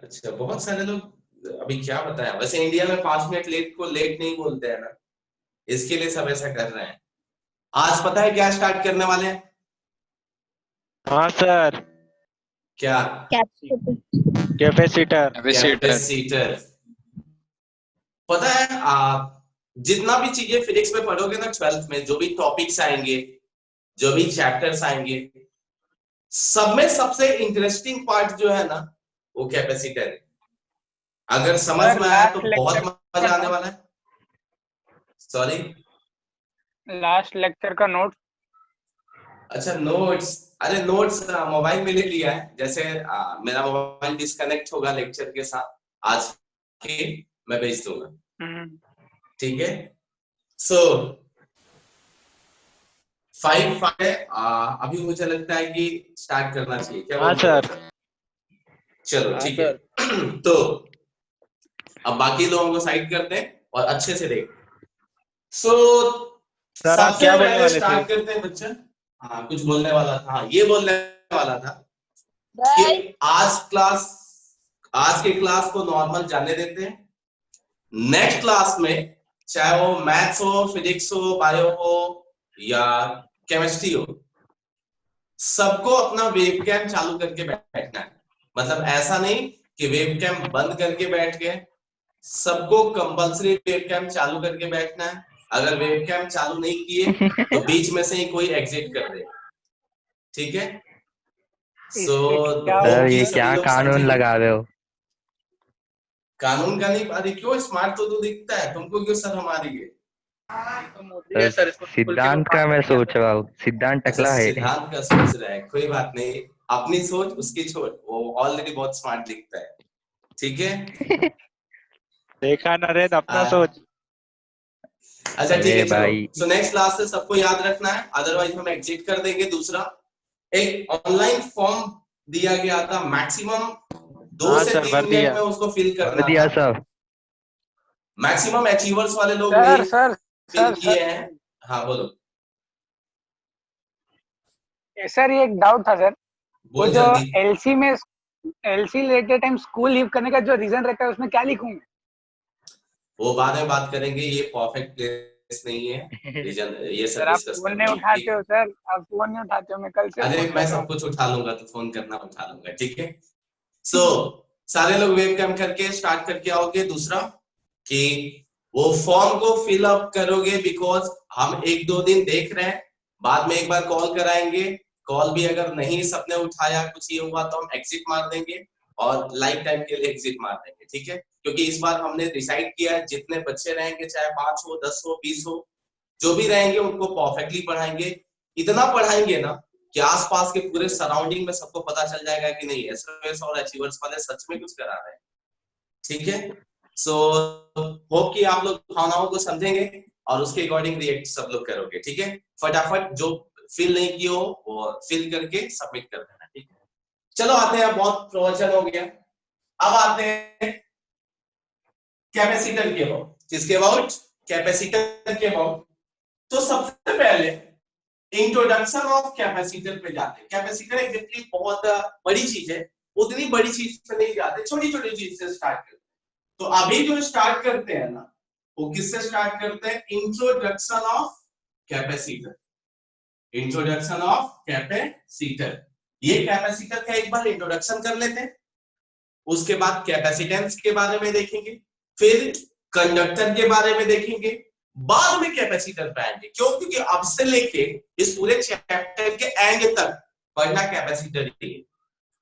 अच्छा, बहुत सारे लोग अभी क्या बताया, वैसे इंडिया में 5 मिनट लेट को लेट नहीं बोलते हैं ना, इसके लिए सब ऐसा कर रहे हैं। आज पता है क्या स्टार्ट करने वाले हैं? हाँ सर। क्या? कैपेसिटर। कैपेसिटर। पता है आप जितना भी चीजें फिजिक्स में पढ़ोगे ना 12th में, जो भी टॉपिक्स आएंगे, जो भी चैप्टर्स आएंगे, सब में सबसे इंटरेस्टिंग पार्ट जो है ना, वो कैपेसिटर है। अगर समझ सर में आया तो बहुत मजा आने वाला है। सॉरी, लास्ट लेक्चर का नोट। अच्छा नोट्स। अरे नोट्स मोबाइल में ले लिया है, जैसे मेरा मोबाइल डिस्कनेक्ट होगा लेक्चर के साथ आज के, मैं भेज दूंगा। ठीक है। सो 5 है। अभी मुझे लगता है कि स्टार्ट करना चाहिए, क्या हाँ बोलते हो? सर। चलो ठीक है। तो अब बाकी लोगों को साइड करते हैं और अच्छे से देख। सो सर आप सबसे क्या बोलने पहले वाले थे? स्टार्ट करते हैं बच्चा। हाँ, कुछ बोलने वाला था। हाँ, ये बोलने वाला था कि आज के क्लास को नॉर्मल जाने देते हैं। नेक्स्ट क्लास में चाहे वो मैथ्स हो, फिजिक्स हो, बायो हो या केमिस्ट्री हो, सबको अपना वेबकैम चालू करके बैठना है। मतलब ऐसा नहीं कि वेबकैम बंद करके बैठ गए, सबको कंपलसरी वेबकैम चालू करके बैठना है। अगर वेबकैम चालू नहीं किए तो बीच में से ही कोई एग्जिट कर दे। ठीक है। सो सर ये क्या कानून लगा रहे हो? कानून का नहीं। अरे क्यों, स्मार्ट तो तू दिखता है, तुमको क्यों सर हमारी है? सर सिद्धांत का मैं सोच रहा हूँ, सिद्धांत अच्छा, टकला है। सिद्धांत का सोच रहा है, कोई बात नहीं। अपनी सोच उसकी छोड़, वो ऑलरेडी बहुत स्मार्ट दिखता है। ठीक है। देखा नरेन, अपना सोच। अच्छा ठीक है, चलो। भाई सो नेक्स्ट क्लास से सबको याद रखना है, अदरवाइज हम एग्जिट कर देंगे। दूसरा, एक ऑनलाइन फॉर्म दिया गया था, मैक्सिमम 2 से 3 मिनट में उसको फिल करना दिया था। सब। मैक्सिमम अचीवर्स वाले लोग सर नहीं सर फिल सर किए हैं। हाँ बोलो। सर ये एक डाउट था सर। वो बोल जो जल्दी। एलसी लेते टाइम स्कूल लीव करने का जो रीजन रहता है उसमें क्या लिखूं? वो बाद में बात करेंगे, ये परफेक्ट प्लेस नहीं है रीजन ये सब सर आप डिस्कस फोन करने नहीं की। उठाते हो सर, आप फोन नहीं उठाते हो, मैं कल से अरे फोन मैं कर रहा सब हूँ। कुछ उठा लूंगा, तो फोन करना उठा लूंगा। ठीक है। सो सारे लोग वेबकैम करके स्टार्ट करके आओगे। दूसरा कि वो फॉर्म को फिल अप करोगे, बिकॉज हम 1-2 दिन देख रहे हैं, बाद में एक बार कॉल कराएंगे। कॉल भी अगर नहीं सबने उठाया, कुछ ये हुआ तो हम एग्जिट मार देंगे और लाइफ टाइम के लिए एग्जिट मार देंगे। ठीक है। क्योंकि इस बार हमने डिसाइड किया है जितने बच्चे रहेंगे, चाहे 5 हो, 10 हो, 20 हो, जो भी रहेंगे उनको परफेक्टली पढ़ाएंगे। इतना पढ़ाएंगे ना कि आसपास के पूरे सराउंडिंग में सबको पता चल जाएगा कि नहीं, एसएमएस और अचीवर्स वाले सच में कुछ करा रहे हैं। ठीक है। सो होप कि आप लोग भावनाओं को समझेंगे और उसके अकॉर्डिंग रिएक्ट सब लोग करोगे। ठीक है। फटाफट जो फिल नहीं किए हो वो फिल करके सबमिट कर देना। ठीक है। चलो आते हैं, बहुत प्रवचन हो गया। अब आते हैं कैपेसिटर के अबाउट। किसके अबाउट? कैपेसिटर के अबाउट। तो सबसे पहले इंट्रोडक्शन ऑफ कैपेसिटर पे जाते हैं। कैपेसिटर एग्जैक्टली बहुत बड़ी चीज है, उतनी बड़ी चीज पे नहीं जाते, छोटी छोटी चीज से स्टार्ट करते हैं। तो अभी जो स्टार्ट करते हैं ना, वो किससे स्टार्ट करते हैं? Introduction of capacitor. Introduction of capacitor. ये कैपेसिटर का एक बार इंट्रोडक्शन कर लेते हैं, उसके बाद कैपेसिटेंस के बारे में देखेंगे, फिर कंडक्टर के बारे में देखेंगे, बाद में कैपेसिटर पे आएंगे। क्यों? क्योंकि अब से लेके इस पूरे चैप्टर के एंड तक पढ़ना कैपेसिटर ही है।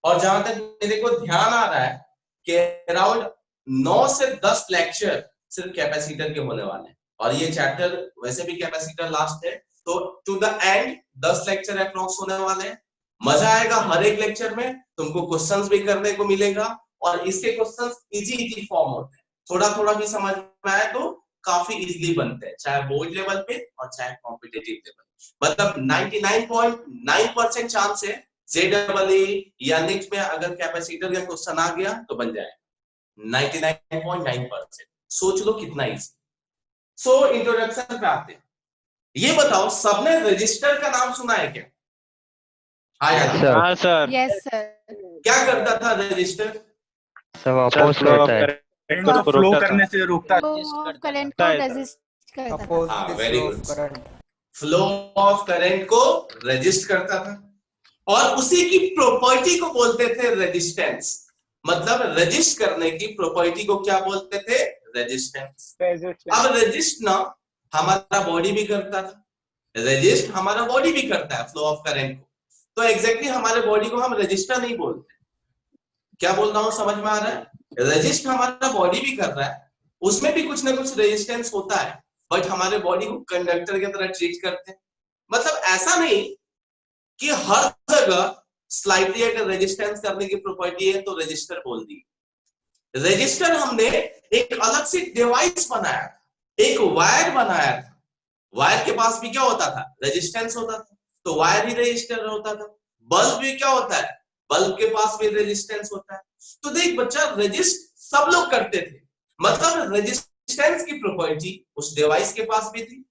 और जहां तक मेरे को ध्यान आ रहा है कि अराउंड 9 से 10 लेक्चर सिर्फ कैपेसिटर के होने वाले हैं, और ये चैप्टर वैसे भी कैपेसिटर लास्ट है, तो to the end 10 lecture approx होने वाले हैं। मजा आएगा हर एक लेक्चर में, तुमको क्वेश्चंस भी करने को मिलेगा, और इसके क्वेश्चंस इजी फॉर्म होते हैं। थोड़ा थोड़ा भी समझ में आए तो काफी इजीली बनते हैं, चाहे बोर्ड लेवल पे और चाहे कॉम्पिटिटिव लेवल। मतलब 99.9% चांस है JEE या नीट में अगर कैपेसिटर का क्वेश्चन आ गया तो बन जाएगा। 99.9%। सोच लो कितना इजी। सो इंट्रोडक्शन पे आते हैं। ये बताओ, सबने रजिस्टर का नाम सुना है क्या? हाँ सर। Yes sir. क्या करता था रजिस्टर? सब अपोज फ्लो ऑफ करता है। करंट तो को फ्लो रोकता था। करने से रोकता फ्लो ऑफ करंट को है सर। रेजिस्ट करता था। अपोज हाँ, the very flow good. Of current. Flow of current को रेजिस्ट करता था और उसी की प्रॉपर्टी को बोलते थे रेजिस्टेंस। मतलब रेजिस्ट करने की प्रॉपर्टी को क्या बोलते थे? रेजिस्टेंस। अब रेजिस्ट ना हमारा बॉडी भी करता था, रेजिस्ट हमारा बॉडी भी करता है फ्लो ऑफ करंट को। तो एग्जैक्टली हमारे बॉडी को हम रजिस्टर नहीं बोलते। क्या बोल रहा हूं, समझ में आ रहा है? रेजिस्ट हमारा बॉडी भी कर रहा है, उसमें भी कुछ ना कुछ रेजिस्टेंस होता है, बट हमारे बॉडी को कंडक्टर की तरह ट्रीट करते हैं। मतलब ऐसा नहीं कि हर जगह स्लाइटली अगर रेजिस्टेंस करने की प्रॉपर्टी है तो रजिस्टर बोल दी। रजिस्टर हमने एक अलग से डिवाइस बनाया था, एक वायर बनाया था। वायर के पास भी क्या होता था? रेजिस्टेंस होता था, तो वायर ही रजिस्टर होता था। बल्ब भी क्या होता है? बल्ब के पास भी रेजिस्टेंस होता है। तो देख बच्चा, रजिस्ट सब लोग करते थे, मतलब रेजिस्टेंस की प्रॉपर्टी उस डिवाइस के पास भी थी,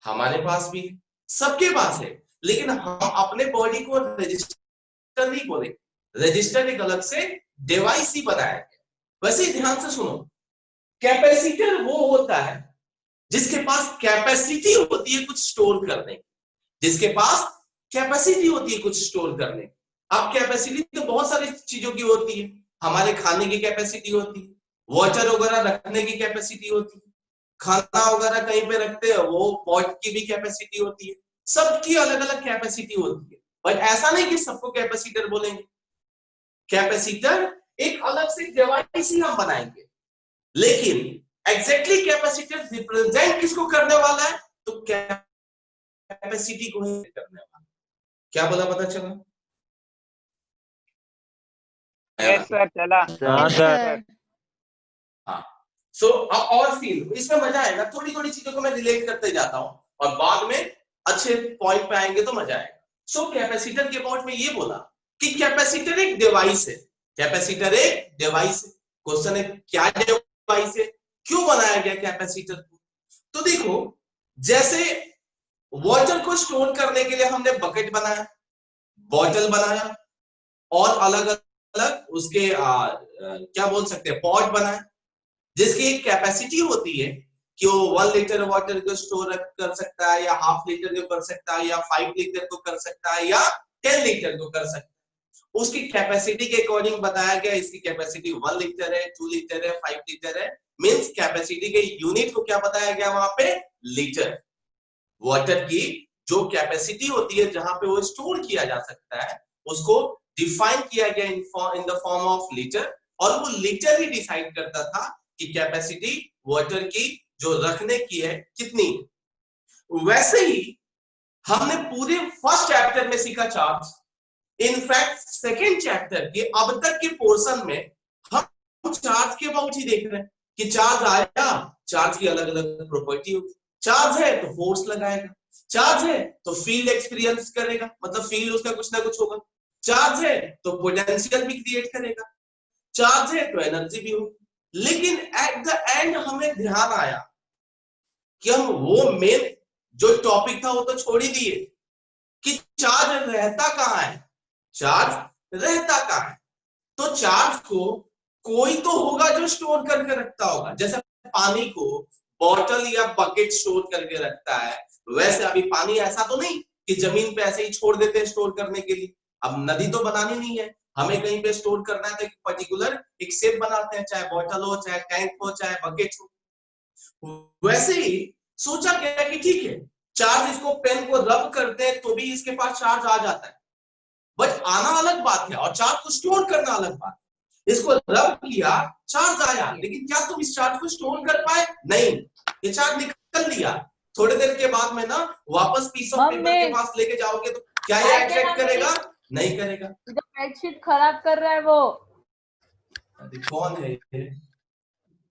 हमारे पास भी है, सबके पास है। लेकिन हम अपने बॉडी को रजिस्टर नहीं बोले, रजिस्टर एक अलग से डिवाइस ही बनाया गया। वैसे ध्यान से सुनो, कैपेसिटर वो होता है जिसके पास कैपेसिटी होती है कुछ स्टोर करने की, जिसके पास कैपेसिटी होती है कुछ स्टोर करने की। अब कैपेसिटी तो बहुत सारी चीजों की होती है, हमारे खाने की कैपेसिटी होती है, वाटर वगैरह रखने की कैपेसिटी होती है, खाना वगैरह कहीं पे रखते हैं वो पॉट की भी कैपेसिटी होती है, सबकी अलग अलग कैपेसिटी होती है। बट ऐसा नहीं कि सबको कैपेसिटर बोलेंगे। कैपेसिटर एक अलग से डिवाइस ही हम बनाएंगे, लेकिन एग्जैक्टली कैपेसिटर रिप्रेजेंट किसको करने वाला है? तो कैपेसिटी को ही करने वाला। क्या बोला, पता चला? यस सर, चला। हाँ सर। हाँ, सो अब और फील इसमें मजा आएगा। थोड़ी थोड़ी चीजों को मैं रिलेट करते जाता हूं और बाद में अच्छे पॉइंट पे आएंगे तो मजा आएगा। सो कैपेसिटर के अबाउट में ये बोला कि कैपेसिटर एक डिवाइस है। कैपेसिटर एक डिवाइस है। क्वेश्चन है क्या डिवाइस है, क्यों बनाया गया कैपेसिटर को? तो देखो, जैसे वाटर को स्टोर करने के लिए हमने बकेट बनाया, बॉटल बनाया और अलग अलग उसके क्या बोल सकते हैं, पॉट बनाया, जिसकी एक कैपेसिटी होती है कि वो 1 लीटर वाटर को स्टोर कर सकता है, या हाफ लीटर को कर सकता है, या 5 लीटर को कर सकता है, या 10 लीटर को कर सकता है। उसकी कैपेसिटी के अकॉर्डिंग बताया गया, इसकी कैपेसिटी 1 लीटर है, 2 लीटर है, 5 लीटर है। मींस कैपेसिटी के यूनिट को क्या बताया गया वहां पे? लीटर। वाटर की जो कैपेसिटी होती है जहां पे वो स्टोर किया जा सकता है, उसको डिफाइन किया गया इन द फॉर्म ऑफ लीटर, और वो लीटर ही डिसाइड करता था कि कैपेसिटी वाटर की जो रखने की है कितनी। वैसे ही हमने पूरे फर्स्ट चैप्टर में सीखा चार्ज। इनफैक्ट सेकेंड चैप्टर के अब तक के पोर्शन में हम चार्ज के अबाउट ही देख रहे हैं कि चार्ज आया, चार्ज की अलग अलग प्रॉपर्टी होगी। चार्ज है तो फोर्स लगाएगा, चार्ज है तो फील्ड एक्सपीरियंस करेगा, मतलब फील्ड उसका कुछ ना कुछ होगा। चार्ज है तो पोटेंशियल भी क्रिएट करेगा, चार्ज है तो एनर्जी भी होगी। लेकिन एट द एंड हमें ध्यान आया कि हम वो मेन जो टॉपिक था वो तो छोड़ ही दिए कि चार्ज रहता कहां है, चार्ज रहता कहां है। तो चार्ज को कोई तो होगा जो स्टोर करके रखता होगा। जैसे पानी को बॉटल या बकेट स्टोर करके रखता है, वैसे अभी पानी ऐसा तो नहीं कि जमीन पे ऐसे ही छोड़ देते हैं स्टोर करने के लिए। अब नदी तो बनानी नहीं है, हमें कहीं पे स्टोर करना है तो एक पर्टिकुलर एक शेप बनाते हैं, चाहे बॉटल हो, चाहे टैंक हो, चाहे बकेट हो। वैसे ही सोचा गया कि ठीक है, चार्ज, इसको पेन को रब करते हैं तो भी इसके पास चार्ज आ जाता है, बट आना अलग बात है और चार्ज को स्टोर करना अलग बात है। इसको रब किया, चार्ज आया, लेकिन क्या तुम इस चार्ज को स्टोर कर पाए? नहीं, ये चार्ज निकल लिया। थोड़ी देर के बाद में ना वापस पीस ऑफ पेपर के पास लेके जाओगे तो क्या ये अट्रैक्ट करेगा? नहीं करेगा। जो बेडशीट खराब कर रहा है वो कौन है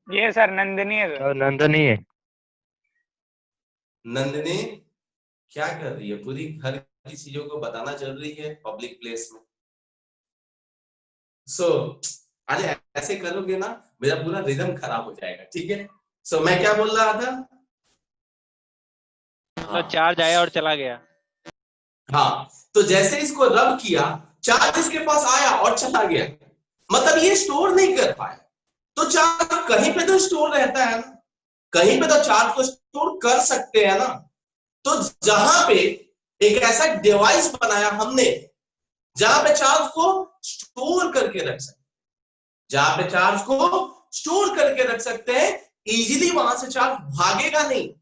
ये सर नंदिनी है सर। नंदनी है। नंदिनी क्या कर रही है? पूरी घर की चीजों को बताना चल रही है पब्लिक प्लेस में। सो अरे ऐसे करोगे ना मेरा पूरा रिदम खराब हो जाएगा, ठीक है? सो मैं क्या बोल रहा था? तो चार्ज आया और चला गया। हाँ, तो जैसे इसको रब किया, चार्ज इसके पास आया और चला गया। मतलब ये स्टोर नहीं कर पाया। तो चार्ज कहीं पे तो स्टोर रहता है ना, कहीं पे तो चार्ज को स्टोर कर सकते हैं ना। तो जहां पे एक ऐसा डिवाइस बनाया हमने जहां पे चार्ज को स्टोर करके रख सकते, जहां पे चार्ज को स्टोर करके रख सकते हैं, इजीली वहां से चार्ज भागेगा नहीं,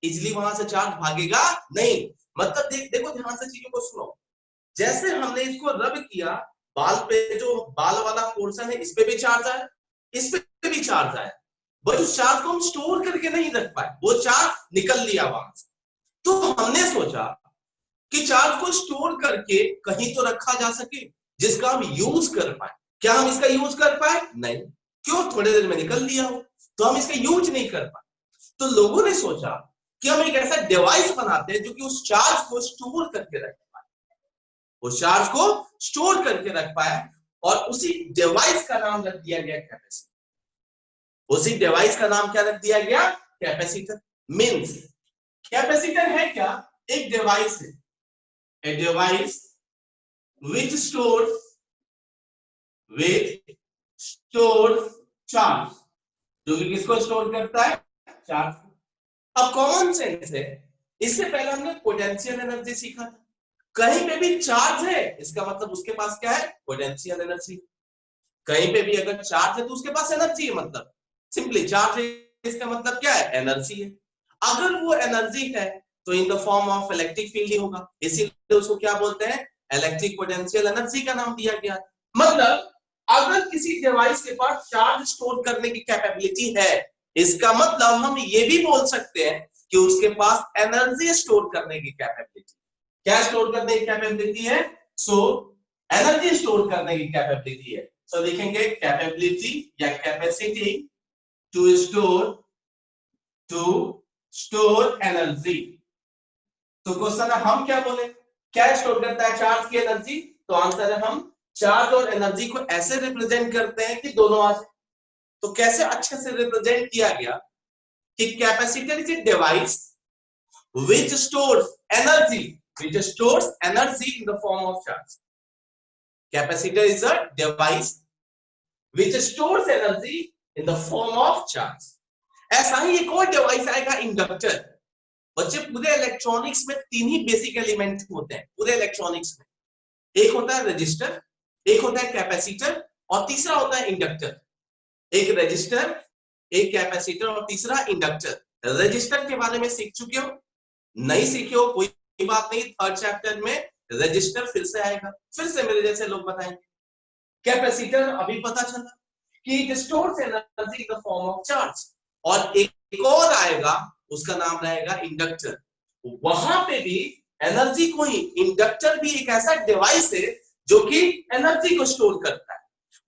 इजीली वहां से चार्ज भागेगा नहीं। मतलब देखो ध्यान से चीजों को सुनो। जैसे हमने इसको रब किया बाल पे, जो बाल वाला पोर्शन है इस पे भी चार्ज आया, इस पे भी चार्ज आया, बट उस चार्ज को हम स्टोर करके नहीं रख पाए, वो चार्ज निकल लिया वहां से। तो हमने सोचा कि चार्ज को स्टोर करके कहीं तो रखा जा सके जिसका हम यूज कर पाए। क्या हम इसका यूज कर पाए? नहीं। क्यों? थोड़ी देर में निकल लिया हो, तो हम इसका यूज नहीं कर पाए। तो लोगों ने सोचा कि हम एक ऐसा डिवाइस बनाते हैं जो कि उस चार्ज को स्टोर करके रख पाए, उस चार्ज को स्टोर करके रख पाए, और उसी डिवाइस का नाम रख दिया गया कैपेसिटर। उसी डिवाइस का नाम क्या रख दिया गया? कैपेसिटर। मींस कैपेसिटर है क्या? एक डिवाइस है, a device which stores charge, जो कि किसको स्टोर करता है? चार्ज। अब कॉमन सेंस है, इससे पहले हमने पोटेंशियल एनर्जी सीखा था। कहीं पे भी चार्ज है इसका मतलब उसके पास क्या है? Potential energy. कहीं पे भी अगर चार्ज है तो उसके पास एनर्जी है, मतलब सिंपली चार्ज है इसका मतलब क्या है? एनर्जी है। अगर वो एनर्जी है तो in the form of electric field ही होगा, इसीलिए उसको क्या बोलते हैं? इलेक्ट्रिक पोटेंशियल एनर्जी का नाम दिया गया। मतलब अगर किसी डिवाइस के पास चार्ज स्टोर करने की कैपेबिलिटी है, इसका मतलब हम ये भी बोल सकते हैं कि उसके पास एनर्जी स्टोर करने की कैपेबिलिटी। क्या स्टोर करने की कैपेबिलिटी है? सो एनर्जी स्टोर करने की कैपेबिलिटी है। सो लिखेंगे कैपेबिलिटी या कैपेसिटी टू स्टोर एनर्जी। तो क्वेश्चन है हम क्या बोले? क्या स्टोर करता है चार्ज की एनर्जी? तो आंसर है हम चार्ज और एनर्जी को ऐसे रिप्रेजेंट करते हैं कि दोनों आ जाए। तो कैसे अच्छे से रिप्रेजेंट किया गया कि capacitor is a device which stores energy in the form of charge. Capacitor is a device which stores energy in the form of charge. ऐसा ही एक और डिवाइस आएगा, इंडक्टर। बच्चे पूरे इलेक्ट्रॉनिक्स में तीन ही बेसिक एलिमेंट होते हैं पूरे इलेक्ट्रॉनिक्स में। एक होता है रजिस्टर, एक होता है कैपेसिटर, और तीसरा होता है इंडक्टर। एक रजिस्टर, एक कैपेसिटर और तीसरा इंडक्टर। रजिस्टर के बारे में सीख चुके हो, नहीं सीखे हो कोई बात नहीं, थर्ड चैप्टर में रजिस्टर फिर से आएगा, फिर से मेरे जैसे लोग बताएंगे। कैपेसिटर अभी पता चला कि it stores energy in the form of charge, और एक और आएगा उसका नाम रहेगा इंडक्टर। वहां पे भी एनर्जी को ही, इंडक्टर भी एक ऐसा डिवाइस है जो कि एनर्जी को स्टोर करता है।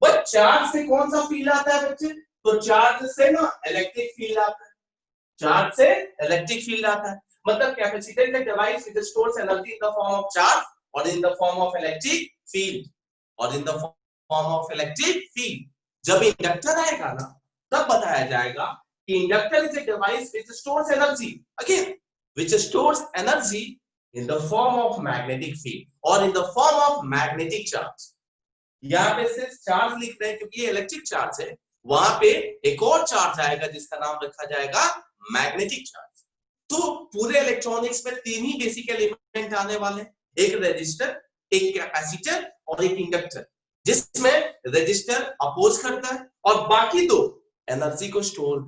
बट चार्ज से कौन सा फील्ड आता है बच्चे? तो चार्ज से ना इलेक्ट्रिक फील्ड आता है, चार्ज से इलेक्ट्रिक फील्ड आता है। मतलब capacitor is a device which stores energy in the form of charge और in the form of electric field, और in the form of electric field. जब इंडक्टर आएगा ना तब बताया जाएगा कि inductor is a device which stores energy, again which stores energy in the form of magnetic field or in the form of magnetic charge। यहाँ पे सिर्फ चार्ज लिख रहे हैं क्योंकि ये इलेक्ट्रिक चार्ज है, वहां पे एक और चार्ज आएगा जिसका नाम रखा जाएगा मैग्नेटिक चार्ज। तो पूरे इलेक्ट्रॉनिक्स में तीन ही बेसिक एलिमेंट आने वाले हैं, एक रजिस्टर, एक कैपेसिटर और एक इंडक्टर, जिसमें रजिस्टर अपोज करता है और बाकी दो एनर्जी को स्टोर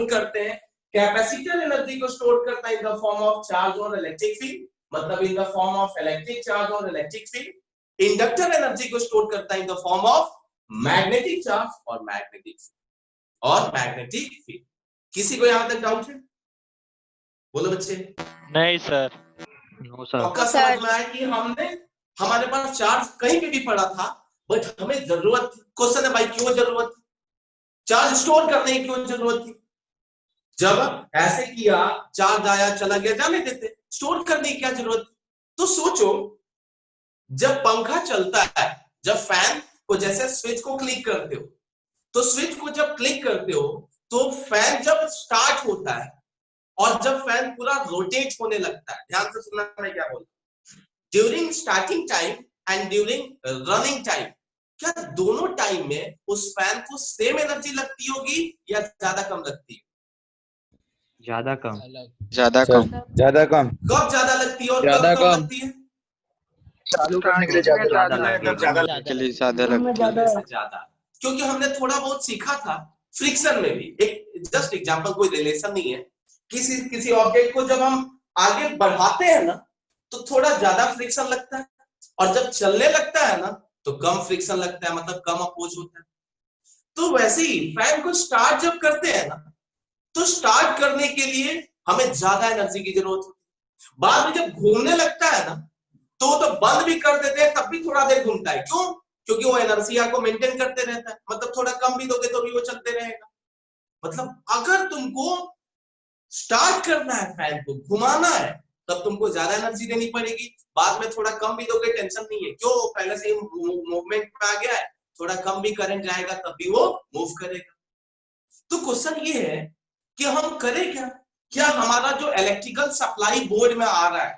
करते हैं। कैपेसिटर एनर्जी को स्टोर करता है इन द फॉर्म ऑफ चार्ज और इलेक्ट्रिक फील्ड, मतलब इन the form of electric charge और इलेक्ट्रिक फील्ड। इंडक्टर एनर्जी को स्टोर करता है इन the form of magnetic charge और मैग्नेटिक फील्ड। किसी को यहां तक डाउट है? बोलो बच्चे। नहीं सर। No sir. आपका समझ में आया कि हमारे पास चार्ज कहीं पे भी पड़ा था, बट हमें जरूरत थी। क्वेश्चन है भाई क्यों जरूरत थी? चार्ज स्टोर करने की क्यों जरूरत थी? जब ऐसे किया चार्ज आया चला गया, जाने देते, स्टोर करने की क्या जरूरत? तो सोचो जब पंखा चलता है, जब फैन को जैसे स्विच को क्लिक करते हो, तो स्विच को जब क्लिक करते हो तो फैन जब स्टार्ट होता है और जब फैन पूरा रोटेट होने लगता है, ध्यान से सुनना मैं क्या बोल रहा हूं। During starting time and during running time, क्या दोनों टाइम में उस फैन को सेम एनर्जी लगती होगी या ज्यादा कम लगती है? ज्यादा कम। ज्यादा कम। ज्यादा कम। कब ज्यादा लगती है और ज्यादा कब कम कम। लगती है? चालू करने के लिए ज्यादा ज्यादा के लिए ज्यादा लगती है। ज्यादा, क्योंकि हमने थोड़ा बहुत सीखा था फ्रिक्शन में भी। एक जस्ट एग्जांपल, कोई रिलेशन नहीं है, किसी ऑब्जेक्ट को जब हम आगे बढ़ाते हैं ना तो थोड़ा ज्यादा फ्रिक्शन लगता है, और जब चलने लगता है ना तो कम फ्रिक्शन लगता है, मतलब कम अपोज होता है। तो वैसे ही फैन को स्टार्ट जब करते हैं ना तो स्टार्ट करने के लिए हमें ज्यादा एनर्जी की जरूरत होती है। बाद में जब घूमने लगता है ना तो वो तो बंद भी कर देते हैं, तब भी थोड़ा देर घूमता है। क्यों? क्योंकि वो एनर्जिया को मेंटेन करते रहता है, मतलब थोड़ा कम भी दोगे तो भी वो चलते रहेगा। मतलब अगर तुमको स्टार्ट करना है, फैन को घुमाना है, तब तुमको ज्यादा एनर्जी देनी पड़ेगी। बाद में थोड़ा कम भी दोगे टेंशन नहीं है, क्यों? पहले से ही मूवमेंट में आ गया है, थोड़ा कम भी करंट जाएगा तब भी वो मूव करेगा। तो क्वेश्चन ये है कि हम करें क्या? क्या हमारा जो इलेक्ट्रिकल सप्लाई बोर्ड में आ रहा है,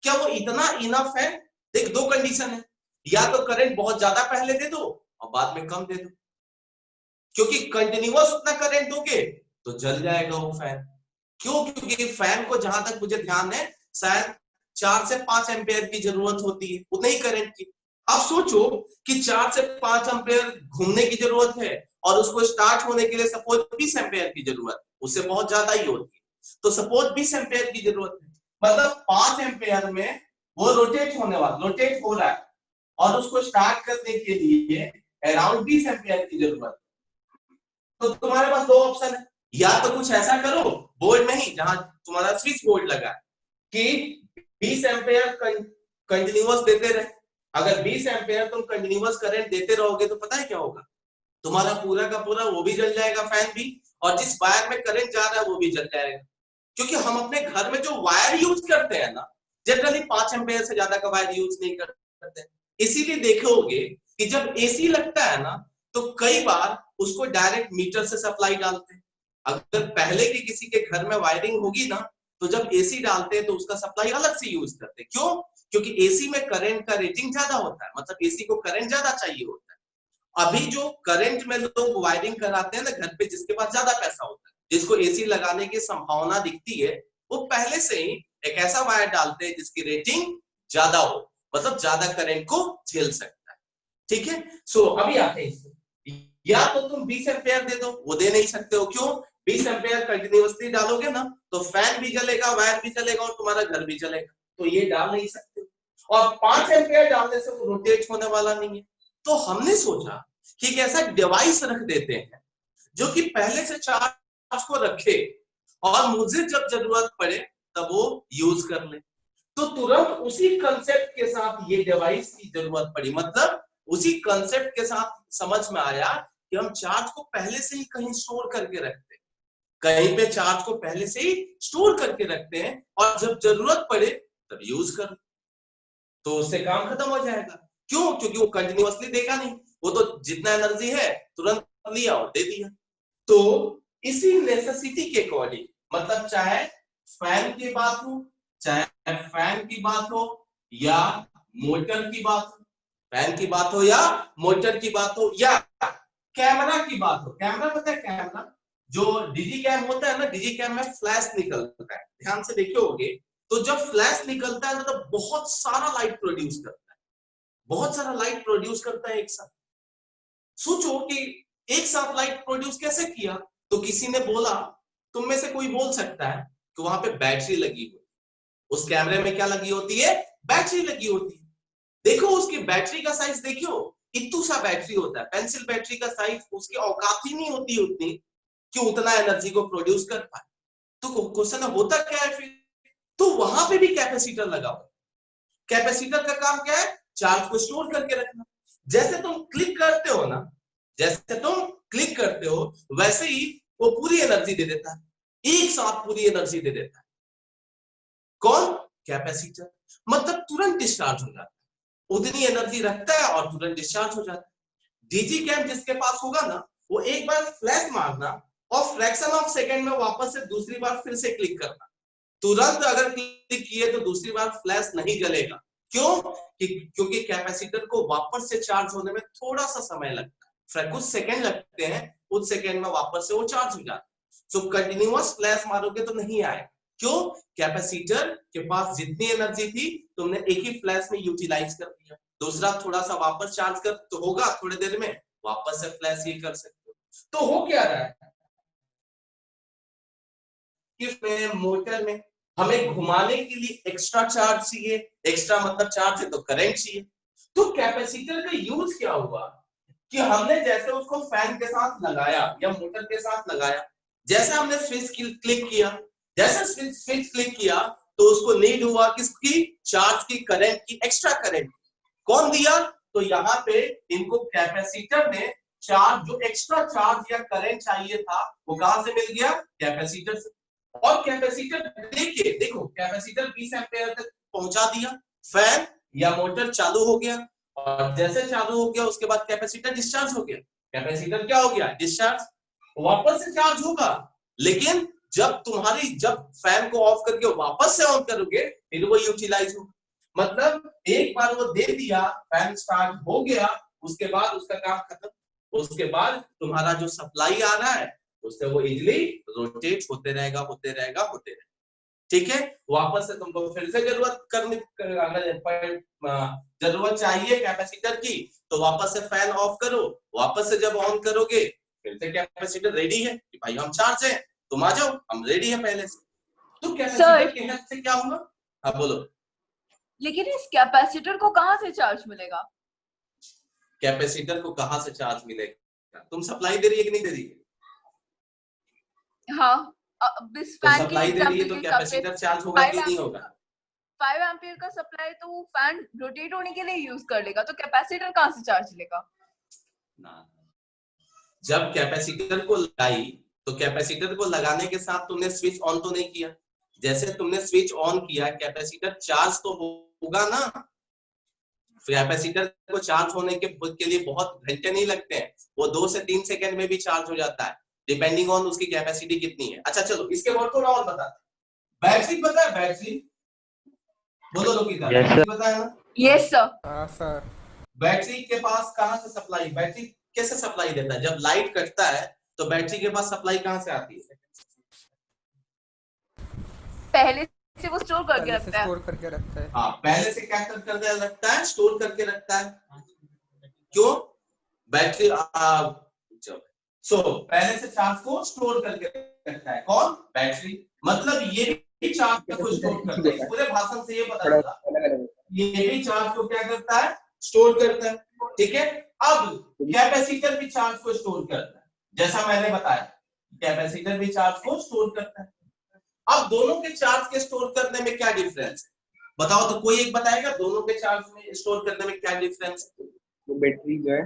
क्या वो इतना इनफ है? देख, दो कंडीशन है, या तो करंट बहुत ज्यादा पहले दे दो और बाद में कम दे दो, क्योंकि कंटिन्यूअस उतना करंट दोगे तो जल जाएगा वो फैन। क्यों? क्योंकि फैन को जहां तक मुझे ध्यान है शायद 4 से 5 एम्पियर की जरूरत होती है, उतने ही करंट की। अब सोचो कि 4 से 5 एम्पियर घूमने की जरूरत है और उसको स्टार्ट होने के लिए सपोज 20 एम्पियर की जरूरत है, उससे बहुत ज्यादा ही होती है। तो सपोज 20 एम्पियर की जरूरत है, मतलब 5 एम्पियर में वो रोटेट हो रहा है और उसको स्टार्ट करने के लिए अराउंड 20 एम्पियर की जरूरत है। तो तुम्हारे पास दो ऑप्शन है, या तो कुछ ऐसा करो बोर्ड में ही जहां तुम्हारा स्विच बोर्ड लगा है कि 20 एम्पियर कंटिन्यूअस देते रहे। अगर 20 एम्पियर तुम कंटिन्यूअस करंट देते रहोगे तो पता है क्या होगा? तुम्हारा पूरा का पूरा वो भी जल जाएगा, फैन भी, और जिस वायर में करंट जा रहा है वो भी जल जाएगा। क्योंकि हम अपने घर में जो वायर यूज करते हैं ना, जनरली 5 एम्पियर से ज्यादा का वायर यूज नहीं करते। इसीलिए देखोगे कि जब एसी लगता है ना तो कई बार उसको डायरेक्ट मीटर से सप्लाई डालते हैं। अगर पहले के किसी के घर में वायरिंग होगी ना तो जब एसी डालते हैं तो उसका सप्लाई अलग से यूज करते हैं। क्यों? क्योंकि एसी में करंट का रेटिंग ज्यादा होता है, मतलब एसी को करंट ज्यादा चाहिए होता है। अभी जो करंट में लोग वायरिंग कराते हैं ना घर पे, जिसके पास ज्यादा पैसा होता है, जिसको एसी लगाने की संभावना दिखती है, वो पहले से ही एक ऐसा वायर डालते हैं जिसकी रेटिंग ज्यादा हो, मतलब ज्यादा करंट को झेल सकता है। ठीक है, सो अभी आते हैं इसमें। या तो तुम 20 एम्पियर दे दो, वो दे नहीं सकते हो। क्यों? 20 एम्पियर कंटिन्यूअसली डालोगे ना तो फैन भी जलेगा, वायर भी जलेगा और तुम्हारा घर भी जलेगा, तो ये डाल नहीं सकते। और 5 एम्पियर डालने से वो रोटेट होने वाला नहीं है। तो हमने सोचा कि एक ऐसा डिवाइस रख देते हैं जो कि पहले से चार्ज को रखे और मुझे जब जरूरत पड़े तब वो यूज कर ले। तो तुरंत उसी कंसेप्ट के साथ ये डिवाइस की जरूरत पड़ी, मतलब उसी कंसेप्ट के साथ समझ में आया कि हम चार्ज को पहले से ही कहीं स्टोर करके रखते हैं, कहीं पे चार्ज को पहले से ही स्टोर करके रखते हैं और जब जरूरत पड़े तब यूज कर, तो उससे काम खत्म हो जाएगा। क्यों? क्योंकि वो कंटिन्यूअसली देगा नहीं, वो तो जितना एनर्जी है तुरंत लिया और दे दिया। तो इसी नेसेसिटी के अकॉर्डिंग, मतलब चाहे फैन की बात हो, चाहे फैन की बात हो या मोटर की बात हो, फैन की बात हो या मोटर की बात हो या कैमरा की बात हो। कैमरा पता है, कैमरा जो डिजी कैम होता है ना, डिजी कैम में फ्लैश निकलता है, ध्यान से देखे होगे। तो जब फ्लैश निकलता है तो बहुत सारा लाइट प्रोड्यूस करता है, बहुत सारा लाइट प्रोड्यूस करता है एक साथ। सोचो कि एक साथ लाइट प्रोड्यूस कैसे किया? तो किसी ने बोला, तुम में से कोई बोल सकता है कि वहां पे बैटरी लगी हुई, उस कैमरे में क्या लगी होती है? बैटरी लगी होती है। देखो उसकी बैटरी का साइज देखियो, इतू सा बैटरी होता है, पेंसिल बैटरी का साइज, उसकी औकात ही नहीं होती उतनी कि उतना एनर्जी को प्रोड्यूस कर पाए। तो क्वेश्चन होता क्या है फिर? तो वहां पे भी कैपेसिटर लगा हुआ। कैपेसिटर का काम क्या है? चार्ज को स्टोर करके रखना। जैसे तुम क्लिक करते हो ना, जैसे तुम क्लिक करते हो वैसे ही वो पूरी एनर्जी दे देता है, एक साथ पूरी एनर्जी दे देता है। कौन? कैपेसिटर। मतलब तुरंत डिस्चार्ज हो जाता है, उतनी एनर्जी रखता है और तुरंत डिस्चार्ज हो जाता है। डीजी कैम जिसके पास होगा ना, वो एक बार फ्लैश मारना और फ्रैक्शन ऑफ सेकंड में वापस से दूसरी बार फिर से क्लिक करना। तुरंत अगर क्लिक किए तो दूसरी बार फ्लैश नहीं जलेगा। क्योंकि कैपेसिटर को वापस से चार्ज होने में थोड़ा सा समय लगता है, कुछ सेकंड लगते हैं, कुछ सेकंड में वापस से वो चार्ज हो जाता है। सो कंटिन्यूअस फ्लैश मारोगे तो नहीं आएगा। क्यों? कैपेसिटर के पास जितनी एनर्जी थी तुमने एक ही फ्लैश में यूटिलाइज कर दिया, दूसरा थोड़ा सा वापस चार्ज कर तो होगा, थोड़ी देर में वापस से फ्लैश ये कर सकते हो। तो हो क्या रहा है कि मोटर में हमें घुमाने के लिए एक्स्ट्रा चार्ज चाहिए, एक्स्ट्रा मतलब चार्ज है तो करंट चाहिए। तो कैपेसिटर का यूज क्या हुआ कि हमने जैसे उसको फैन के साथ लगाया या मोटर के साथ लगाया, जैसे हमने स्विच क्लिक किया, जैसे स्विच क्लिक किया तो उसको नीड हुआ किसकी? चार्ज की, करंट की, एक्स्ट्रा करंट। कौन दिया? तो यहाँ पे इनको कैपेसिटर ने चार्ज, जो एक्स्ट्रा चार्ज या करंट चाहिए था वो कहां से मिल गया? कैपेसिटर से। और कैपेसिटर देखो कैपेसिटर 20 एम्पीयर तक पहुंचा दिया, फैन या मोटर चालू हो गया, और जैसे चालू हो गया उसके बाद कैपेसिटर डिस्चार्ज हो गया। कैपेसिटर क्या हो गया? डिस्चार्ज। वापस से चार्ज होगा, लेकिन जब फैन को ऑफ करके वापस से ऑन करोगे फिर वो यूटिलाइज होगा। मतलब एक बार वो दे दिया, फैन स्टार्ट हो गया, उसके बाद उसका काम खत्म। उसके बाद तुम्हारा जो सप्लाई आ रहा है उससे वो इजिली रोटेट होते रहेगा। ठीक है, वापस से तुमको फिर से जरूरत चाहिए कैपेसिटर की तो वापस से फैन ऑफ करो, वापस से जब ऑन करोगे फिर से कैपेसिटर रेडी है कि भाई हम चार्ज है, तुम आ जाओ, हम रेडी है पहले से। तो कैपेसिटर के हेल्प से क्या हुआ? हाँ बोलो। लेकिन इस कैपेसिटर को कहां से चार्ज मिलेगा? कैपेसिटर को कहां से चार्ज मिलेगा? तुम सप्लाई दे रही है कि नहीं दे रही है? हाँ, इस फैन की सप्लाई दे रही है तो कैपेसिटर चार्ज होगा कि नहीं होगा? 5 एम्पीयर का सप्लाई तो वो फैन रोटेट होने के लिए यूज कर लेगा, तो कैपेसिटर कहां से चार्ज लेगा? जब कैपेसिटर को लगाई तो कैपेसिटर को लगाने के साथ तुमने स्विच ऑन तो नहीं किया, जैसे तुमने स्विच ऑन किया कैपेसिटर चार्ज तो होगा ना। कैपेसिटर को चार्ज होने के लिए बहुत घंटे नहीं लगते हैं, वो 2 से 3 सेकंड में भी चार्ज हो जाता है, डिपेंडिंग ऑन उसकी कैपेसिटी कितनी है। अच्छा चलो इसके बाद थोड़ा और बताते हैं। बैटरी पता है? बैटरी बोलो लोकिता, बैटरी पता है ना? Yes sir. हाँ सर। बैटरी के पास कहां से सप्लाई, बैटरी कैसे सप्लाई देता है? जब लाइट कटता है तो बैटरी के पास सप्लाई कहां से आती है? पहले से वो स्टोर करके रखता है। हाँ, पहले से क्या करके रखता है? स्टोर करके रखता है। क्यों? बैटरी पहले से चार्ज को स्टोर करके रखता है। कौन? बैटरी। मतलब ये भी चार्ज को स्टोर करता है। पूरे भाषण से ये पता चला, ये भी चार्ज को क्या करता है? स्टोर करता है। ठीक है, अब कैपेसिटर भी चार्ज को स्टोर करता है, जैसा मैंने बताया कैपेसिटर भी चार्ज को स्टोर करता है। अब दोनों के चार्ज के स्टोर करने में क्या डिफरेंस है बताओ? तो कोई एक बताएगा दोनों के चार्ज में स्टोर करने में क्या डिफरेंस है? तो बैटरी जो है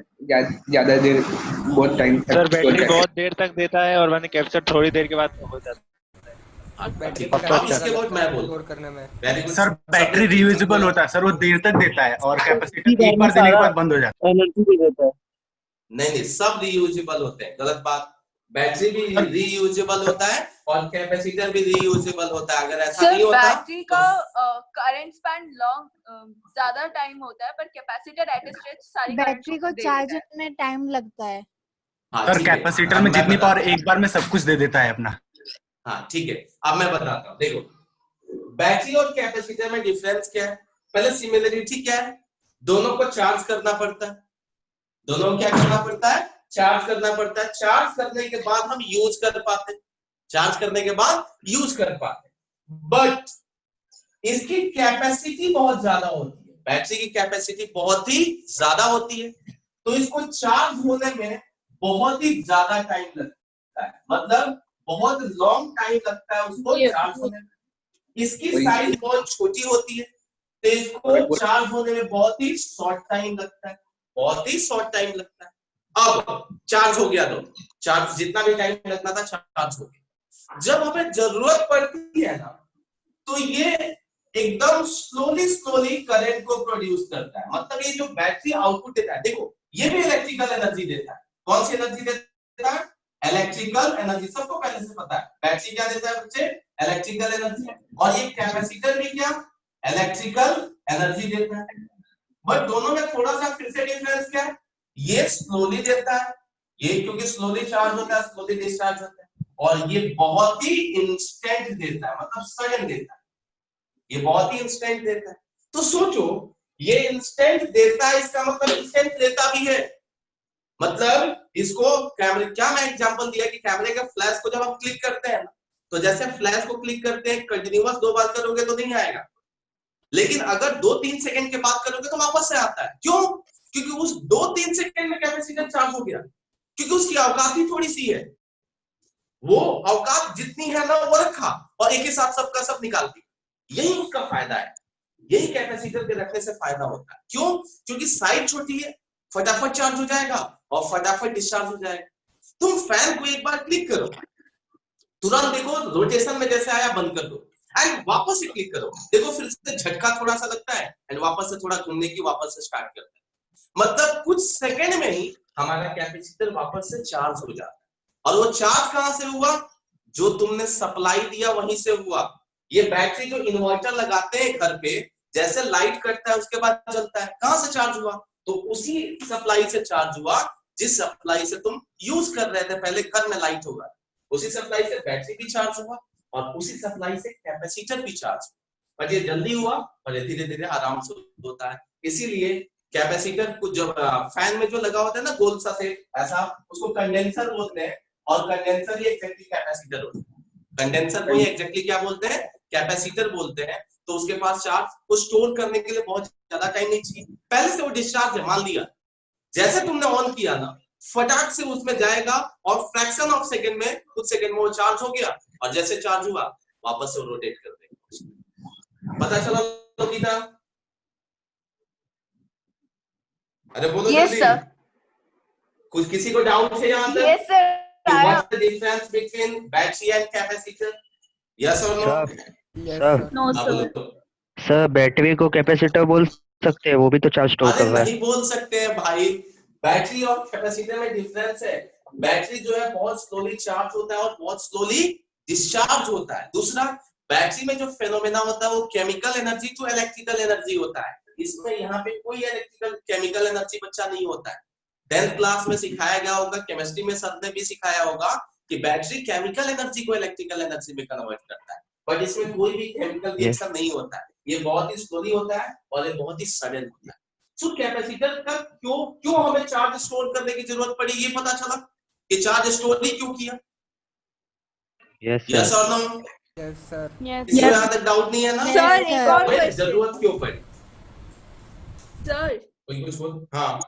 ज्यादा देर, बहुत टाइम सर बैटरी बहुत देर तक देता है और मैंने कैप्चर थोड़ी देर के बाद हो जाता है। बैटरी इसके बाद मैं बोल करने में सर बैटरी रियूजेबल होता है सर, वो देर तक देता है, और कैपेसिटर एक बार देने के बाद बंद हो जाता है। एनर्जी भी देता है। नहीं, सब रियूजेबल होते हैं, गलत बात। बैटरी भी रीयूजेबल होता है और कैपेसिटर भी रीयूजेबल होता है। अगर ऐसा नहीं होता बैटरी का करंट स्पैन लॉन्ग ज्यादा टाइम होता है, पर कैपेसिटर एट स्ट्रेच सारी बैटरी को चार्ज होने में टाइम लगता है। सर कैपेसिटर में जितनी पावर एक बार में सब कुछ दे देता है अपना। हाँ ठीक है, अब मैं बताता हूँ। देखो बैटरी और कैपेसिटर में डिफरेंस क्या है? पहले सिमिलरिटी क्या है? दोनों को चार्ज करना पड़ता है। दोनों को क्या करना पड़ता है? चार्ज करना पड़ता है। चार्ज करने के बाद हम यूज कर पाते, चार्ज करने के बाद यूज कर पाते, बट इसकी कैपेसिटी बहुत ज्यादा होती है। बैटरी की कैपेसिटी बहुत ही ज्यादा होती है, तो इसको चार्ज होने में बहुत ही ज्यादा टाइम लगता है, मतलब बहुत लॉन्ग टाइम लगता है उसको चार्ज होने में। इसकी साइज बहुत छोटी होती है, तो इसको चार्ज होने में बहुत ही शॉर्ट टाइम लगता है, बहुत ही शॉर्ट टाइम लगता है। अब चार्ज हो गया, तो चार्ज जितना भी टाइम लगना था चार्ज हो गया। जब हमें जरूरत पड़ती है ना, तो ये एकदम स्लोली करंट को प्रोड्यूस करता है। मतलब ये जो बैटरी आउटपुट देता है, देखो ये भी इलेक्ट्रिकल एनर्जी देता है। कौन सी एनर्जी देता है? Electrical energy. सबको पहले से पता है बैटरी क्या देता है बच्चे? Electrical energy. और ये कैपेसिटर भी क्या? इलेक्ट्रिकल एनर्जी देता है। बट दोनों में थोड़ा सा फिर से डिफरेंस क्या है, ये स्लोली देता है, ये क्योंकि स्लोली चार्ज होता है, स्लोली डिस्चार्ज होता है, और ये बहुत ही इंस्टेंट देता है, मतलब सडन देता है, ये बहुत ही इंस्टेंट देता है। तो सोचो ये इंस्टेंट देता है, इसका मतलब इंस्टेंट लेता भी है। मतलब इसको कैमरे, क्या मैं एग्जांपल दिया कि कैमरे के फ्लैश को जब आप क्लिक करते हैं तो जैसे फ्लैश को क्लिक करते हैं कंटिन्यूअस 2 बार करोगे तो नहीं आएगा, लेकिन अगर 2-3 सेकंड के बाद करोगे तो वापस से आता है। क्यों? क्योंकि उस 2-3 सेकंड में कैपेसिटर चार्ज हो गया, क्योंकि उसकी औकात ही थोड़ी सी है, वो औकात जितनी है ना वो रखा और एक ही साथ सबका सब निकाल दिया। यही उसका फायदा है, यही कैपेसिटर के रखने से फायदा होता है। क्यों? क्योंकि साइज छोटी है, फटाफट चार्ज हो जाएगा और फटाफट डिस्चार्ज हो जाएगा। तुम फैन को एक बार क्लिक करो, तुरंत देखो रोटेशन में जैसे आया बंद कर दो, एंड वापस से क्लिक करो, देखो फिर से झटका थोड़ा सा लगता है एंड वापस से थोड़ा घूमने की वापस से स्टार्ट करता है। मतलब कुछ सेकंड में ही हमारा कैपेसिटर वापस से चार्ज हो जाता है। और वो चार्ज कहां से हुआ? जो तुमने सप्लाई दिया वहीं से हुआ। ये बैटरी जो इन्वर्टर लगाते हैं घर पे, जैसे लाइट कटता है उसके बाद चलता है, कहां से चार्ज हुआ? तो उसी सप्लाई से चार्ज हुआ जिस सप्लाई से तुम यूज कर रहे थे पहले घर में लाइट होगा, उसी सप्लाई से बैटरी भी चार्ज हुआ और उसी सप्लाई से कैपेसिटर भी चार्ज हुआ। और ये जल्दी हुआ और ये धीरे धीरे आराम से होता है। इसीलिए कैपेसिटर को जब फैन में जो लगा होता है ना गोल सा से ऐसा, उसको कंडेंसर बोलते हैं, और कंडेंसर ही एग्जैक्टली कैपेसिटर होता है। कंडेंसर को ही एग्जैक्टली क्या बोलते हैं? कैपेसिटर बोलते हैं। तो उसके पास चार्ज को स्टोर करने के लिए बहुत ज्यादा टाइम नहीं चाहिए, पहले से वो डिस्चार्ज है, मान लिया जैसे तुमने ऑन किया ना फटाक से उसमें जाएगा और फ्रैक्शन ऑफ सेकंड में, कुछ सेकंड में वो चार्ज हो गया और जैसे चार्ज हुआ वापस से रोटेट कर देगा। पता चला गीता? अरे बोलो यस जल्दी। सर। कुछ किसी को डाउट है यहाँ तक? Yes sir. What's the difference between battery and capacitor? Yes or no? Sir no हाँ, सर। बोलो। सर बैटरी को कैपेसिटर बोल सकते हैं, वो भी तो चार्ज स्टोर कर अरे रहा है। नहीं बोल सकते हैं भाई, बैटरी और कैपेसिटर में डिफरेंस है। बैटरी जो है बहुत स्लोली चार्ज होता है और बहुत स्लोली डिस्चार्ज होता है। दूसरा, बैटरी में जो फेनोमेना होता है वो chemical energy to electrical energy होता है। इसमें यहाँ पे कोई इलेक्ट्रिकल केमिकल एनर्जी बच्चा नहीं होता है। 10th क्लास में सिखाया गया होगा, केमिस्ट्री में सर ने भी सिखाया होगा कि बैटरी केमिकल एनर्जी को इलेक्ट्रिकल एनर्जी में कन्वर्ट करता है, बट इसमें कोई भी केमिकल रिएक्शन नहीं होता है। ये बहुत ही स्लोली होता है और ये बहुत ही सडन होता है। सो कैपेसिटर का क्यों हमें चार्ज स्टोर करने की जरूरत पड़ी, ये पता चला कि चार्ज स्टोर ही क्यों किया। यस और नो? यस इसमें यहाँ तक डाउट नहीं है ना? सर एक और भाई, क्वेश्चन। जरूरत क्यों पड़ी? सर कोई कुछ बोल। हाँ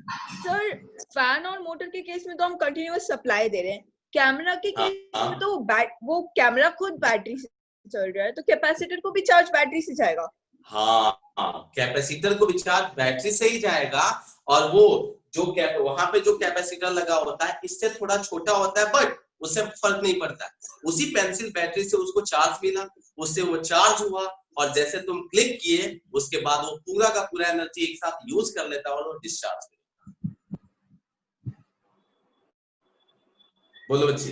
सर, फैन और मोटर के केस में तो हम कंटिन्यूअस सप्लाई दे रहे हैं, कैमरा के केस में तो वो कैमरा खुद बैटरी से चल रहा है, तो कैपेसिटर को भी चार्ज बैटरी से जाएगा। हाँ, कैपेसिटर को भी चार्ज बैटरी से ही जाएगा, और वो जो वहां पे जो कैपेसिटर लगा होता है इससे थोड़ा छोटा होता है, बट उससे फर्क नहीं पड़ता। उसी पेंसिल बैटरी से उसको चार्ज मिला, उससे वो चार्ज हुआ, और जैसे तुम क्लिक किए उसके बाद वो पूरा का पूरा एनर्जी एक साथ यूज कर लेता है और वो डिस्चार्ज करता है। बोलो बच्चे।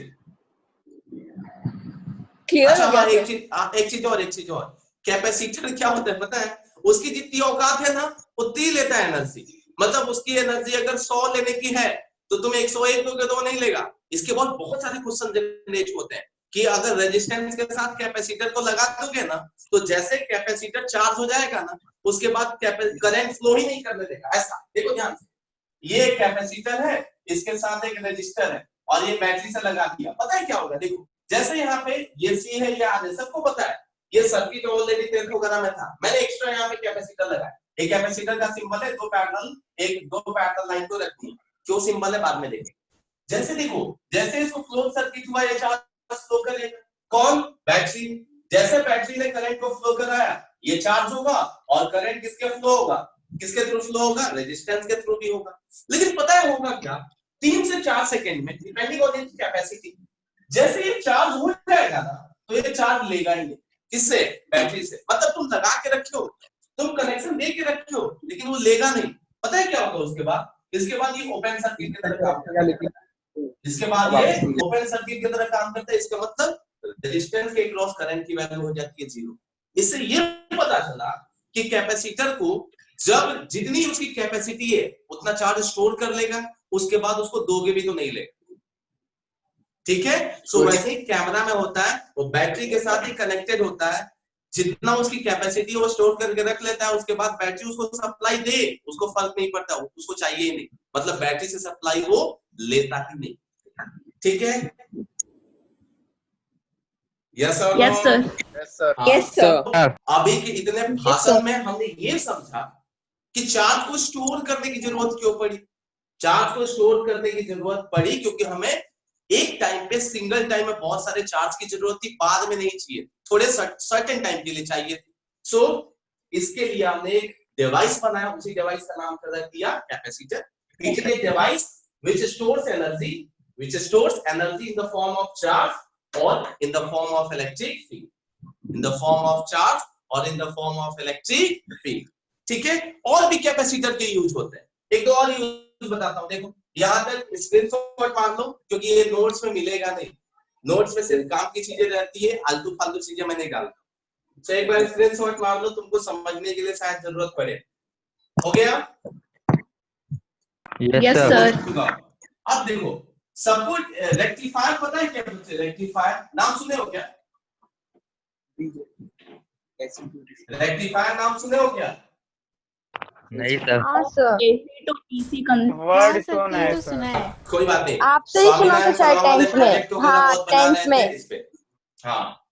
क्लियर हो गया? एक चीज और, कैपेसिटर क्या होता है पता है? उसकी जितनी औकात है ना उतनी लेता है एनर्जी। मतलब उसकी एनर्जी अगर 100 लेने की है तो तुम 101 दोगे तो नहीं लेगा। इसके बाद बहुत सारे क्वेश्चन जनरेट होते हैं कि अगर रेजिस्टेंस के साथ कैपेसिटर को लगा दोगे ना तो जैसे कैपेसिटर चार्ज हो जाएगा ना उसके बाद करंट फ्लो ही नहीं करने देगा। ऐसा देखो ध्यान से, ये कैपेसिटर है, इसके साथ एक रेजिस्टर है और ये बैटरी से लगा दिया। पता है क्या होगा? देखो जैसे यहाँ पे ये सी है, ये आर है, सबको पता है। ये सर्किट ऑलरेडी 10th वगैरह में था। मैंने एक्स्ट्रा यहाँ पे कैपेसिटर लगाया। एक कैपेसिटर का सिंबल है, दो पैरेलल लाइन को रखनी है। क्यों सिंबल है बाद में देखेंगे। जैसे देखो, जैसे इसको क्लोज सर्किट हुआ ये चार्ज फ्लो करेगा। कौन? बैटरी। जैसे बैटरी ने करंट को फ्लो कराया ये चार्ज होगा, और करंट किसके फ्लो होगा? किसके थ्रू फ्लो होगा? रेजिस्टेंस के थ्रू भी होगा। लेकिन पता है होगा क्या? 3 से 4 सेकंड में डिपेंडिंग ऑन इट्स कैपेसिटी, जैसे ये चार्ज हो जाएगा ना तो ये चार्ज लेगा ही नहीं। किससे? बैटरी से। मतलब तुम लगा के रखे हो, तुम कनेक्शन दे के रखे हो, लेकिन वो लेगा नहीं। पता है क्या होगा उसके बाद? इसके बाद ये ओपन सर्किट की तरह काम करेगा। इसके बाद ये ओपन सर्किट की तरह काम करता है। इसका मतलब रेजिस्टेंस के क्रॉस करंट की वैल्यू हो जाती है 0। इससे ये पता चला कि कैपेसिटर को जब जितनी उसकी कैपेसिटी है उतना चार्ज स्टोर कर लेगा, उसके बाद उसको दोगे भी तो नहीं लेगा। ठीक है, सो वैसे ही कैमरा में होता है, वो बैटरी के साथ ही कनेक्टेड होता है, जितना उसकी कैपेसिटी वो स्टोर करके रख लेता है, उसके बाद बैटरी उसको सप्लाई दे, उसको फर्क नहीं पड़ता, उसको चाहिए ही नहीं, मतलब बैटरी से सप्लाई वो लेता ही नहीं। ठीक है, yes sir, yes sir, yes sir. अभी के इतने भाषण में हमने ये समझा कि चार्ज को स्टोर करने की जरूरत क्यों पड़ी। चार्ज को स्टोर करने की जरूरत पड़ी क्योंकि हमें एक टाइम पे सिंगल टाइम में बहुत सारे चार्ज की जरूरत थी, बाद में नहीं चाहिए, थोड़े सर्टेन टाइम के लिए चाहिए थी। सो इसके लिए हमने एक डिवाइस बनाया, उसी डिवाइस का नाम रख दिया capacitor. It is a device which stores energy in the form of charge और in the form of electric field, in the form of charge और in the form of electric field. ठीक है, और भी कैपेसिटर के use होते हैं, एक दो और यूज बताता हूं। देखो यहां तक स्क्रीनशॉट मार लो क्योंकि ये नोट्स में मिलेगा नहीं, नोट्स में सिर्फ काम की चीजें रहती है, आलतू फालतू चीजें मैं नहीं डालता। तो एक बार स्क्रीनशॉट मार लो, तुमको समझने के लिए शायद जरूरत पड़े। हो गया? Yes sir. अब देखो सबको रेक्टिफायर पता है क्या बच्चे? रेक्टिफायर नाम सुने हो क्या? रेक्टिफायर नाम सुने हो क्या? नहीं सर। हाँ sir, AC to DC word सुना है सुना है। कोई बात नहीं, आपसे ही सुना था शायद टेंथ में। हाँ टेंथ में। हाँ,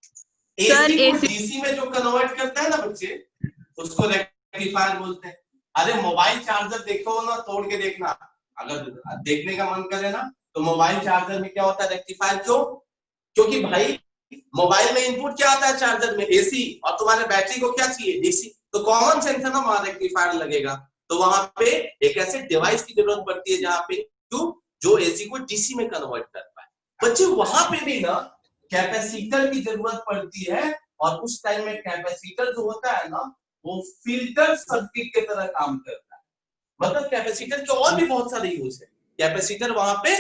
सर, एसी को AC डीसी में जो कन्वर्ट करता है ना बच्चे, उसको रेक्टिफायर बोलते हैं। अरे मोबाइल चार्जर देखो ना, तोड़ के देखना, अगर देखने का मन करे ना तो मोबाइल चार्जर में क्या होता है रेक्टिफायर। क्यों? क्योंकि भाई मोबाइल में इनपुट क्या आता है चार्जर में? एसी, और तुम्हारे बैटरी को क्या चाहिए? डीसी। तो कॉमन सेंस है ना, वहां रेक्टिफायर लगेगा। तो वहां पे एक ऐसे डिवाइस की जरूरत पड़ती है जहां पे जो एसी को डीसी में कन्वर्ट कर पाए। बच्चे वहां पे भी ना कैपेसिटर की जरूरत पड़ती है, और उस टाइम में कैपेसिटर जो होता है ना वो फिल्टर सर्किट की तरह काम करता है। मतलब कैपेसिटर के और भी बहुत सारे यूज है। कैपेसिटर वहां पे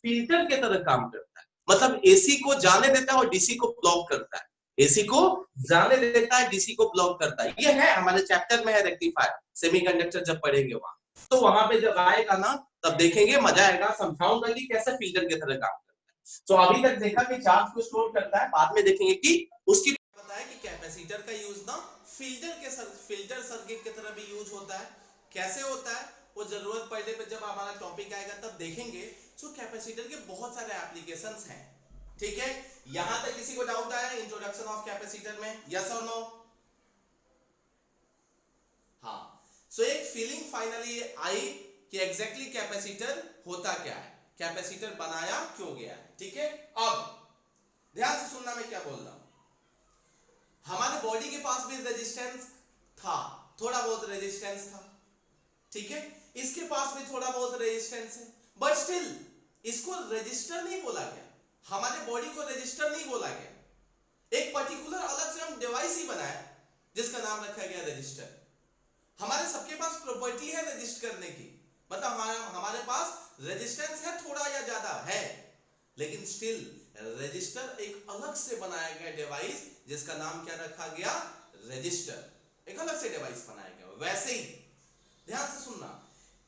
फिल्टर की तरह काम करता है, मतलब एसी को जाने देता है और डीसी को ब्लॉक करता है। एसी को जाने देता है, डीसी को ब्लॉक करता है। ये है हमारे चैप्टर में है रेक्टिफायर, सेमीकंडक्टर जब पढ़ेंगे वहां, तो वहां पे जब आएगा ना तब देखेंगे, मजा आएगा, समझाऊंगा कि कैसे फिल्टर की तरह काम करता है। तो अभी तक देखा कि चार्ज को स्टोर करता है, बाद में देखेंगे कि उसकी पता है कि कैपेसिटर का यूज ना फिल्टर सर्किट की तरह भी यूज होता है। कैसे होता है वो जरूरत पड़ने पे जब हमारा टॉपिक आएगा तब देखेंगे। सो कैपेसिटर के बहुत सारे एप्लीकेशंस हैं। ठीक है, यहां तक किसी को डाउट आया इंट्रोडक्शन ऑफ कैपेसिटर में? यस और नो? हाँ, सो एक फीलिंग फाइनली आई कि एग्जैक्टली कैपेसिटर होता क्या है, कैपेसिटर बनाया क्यों गया है। ठीक है, अब ध्यान से सुनना मैं क्या बोल रहा हूं। हमारे बॉडी के पास भी रेजिस्टेंस था, थोड़ा बहुत रेजिस्टेंस था। ठीक है, इसके पास भी थोड़ा बहुत रेजिस्टेंस है, बट स्टिल इसको रजिस्टर नहीं बोला गया, हमारे बॉडी को रजिस्टर नहीं बोला गया। एक पर्टिकुलर अलग से हम डिवाइस ही बनाया जिसका नाम रखा गया रजिस्टर। हमारे सबके पास प्रॉपर्टी है रजिस्टर करने की, मतलब हमारे पास रेजिस्टेंस है, थोड़ा या ज्यादा है, लेकिन स्टिल रजिस्टर एक अलग से बनाया गया डिवाइस जिसका नाम क्या रखा गया? रजिस्टर। एक अलग से डिवाइस बनाया गया। वैसे ही ध्यान से सुनना,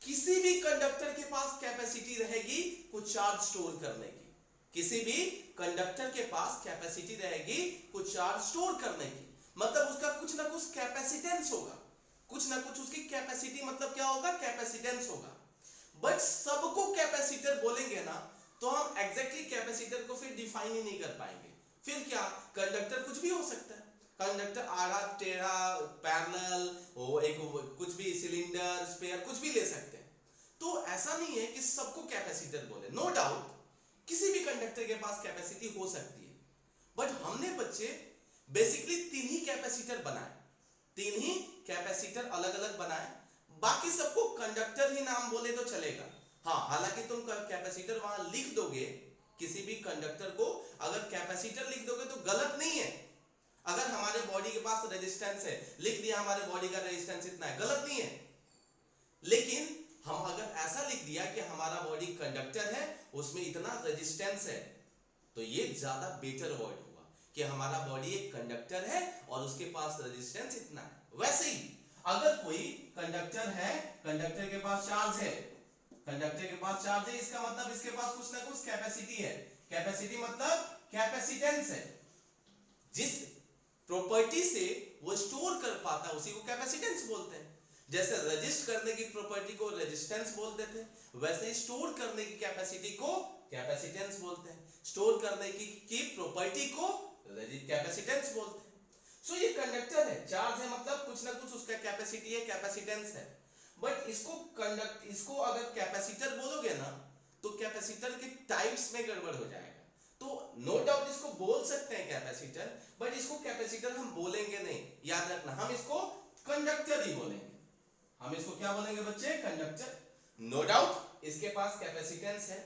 किसी भी कंडक्टर के पास कैपेसिटी रहेगी कुछ चार्ज स्टोर करने की, किसी भी कंडक्टर के पास कैपेसिटी रहेगी कुछ चार्ज स्टोर करने की, मतलब उसका कुछ ना कुछ कैपेसिटेंस होगा, कुछ ना कुछ उसकी कैपेसिटी, मतलब क्या होगा? कैपेसिटेंस होगा। बट सबको कैपेसिटर बोलेंगे ना तो हम एग्जैक्टली कैपेसिटर को फिर डिफाइन ही नहीं कर पाएंगे। फिर क्या, कंडक्टर कुछ भी हो सकता है, कंडक्टर आड़ा टेढ़ा पैरेलल, वो एक कुछ भी सिलेंडर स्पेयर कुछ भी ले सकते हैं। तो ऐसा नहीं है कि सबको कैपेसिटर बोले। नो डाउट किसी भी कंडक्टर के पास कैपेसिटी हो सकती है, बट हमने बच्चे बेसिकली तीन ही कैपेसिटर बनाए, तीन ही कैपेसिटर अलग अलग बनाए, बाकी सबको कंडक्टर ही नाम बोले तो चलेगा। हाँ, हालांकि तुम कैपेसिटर वहां लिख दोगे, किसी भी कंडक्टर को अगर कैपेसिटर लिख दोगे तो गलत नहीं है। अगर हमारे बॉडी के पास रेजिस्टेंस है, लिख दिया हमारे बॉडी का रेजिस्टेंस इतना है, गलत नहीं है। लेकिन हम अगर ऐसा लिख दिया कि हमारा बॉडी कंडक्टर है, उसमें इतना रेजिस्टेंस है, तो ये ज्यादा बेटर वर्ड हुआ कि हमारा बॉडी एक कंडक्टर है और उसके पास रेजिस्टेंस इतना है। वैसे ही अगर कोई कंडक्टर है, कंडक्टर के पास चार्ज है, कंडक्टर के पास चार्ज है, इसका मतलब इसके पास कुछ ना कुछ कैपेसिटी है। कैपेसिटी मतलब कैपेसिटेंस है। जिस प्रॉपर्टी से वो स्टोर कर पाता है उसी को कैपेसिटेंस बोलते हैं। जैसे रजिस्ट करने की प्रॉपर्टी को रेजिस्टेंस बोलते थे, वैसे ही स्टोर करने की कैपेसिटी को कैपेसिटेंस बोलते हैं। स्टोर करने की प्रॉपर्टी को कैपेसिटेंस बोलते हैं। सो ये कंडक्टर है, चार्ज है मतलब कुछ ना कुछ उसका कैपेसिटी है, कैपेसिटेंस है। बट इसको अगर कैपेसिटर बोलोगे ना तो कैपेसिटर के टाइप्स में गड़बड़ हो जाएगा। तो नो डाउट इसको बोल सकते हैं कैपेसिटर, बट इसको कैपेसिटर हम बोलेंगे नहीं, याद रखना, हम इसको कंडक्टर ही बोलेंगे। हम इसको क्या बोलेंगे बच्चे? कंडक्टर। नो डाउट इसके पास कैपेसिटेंस है,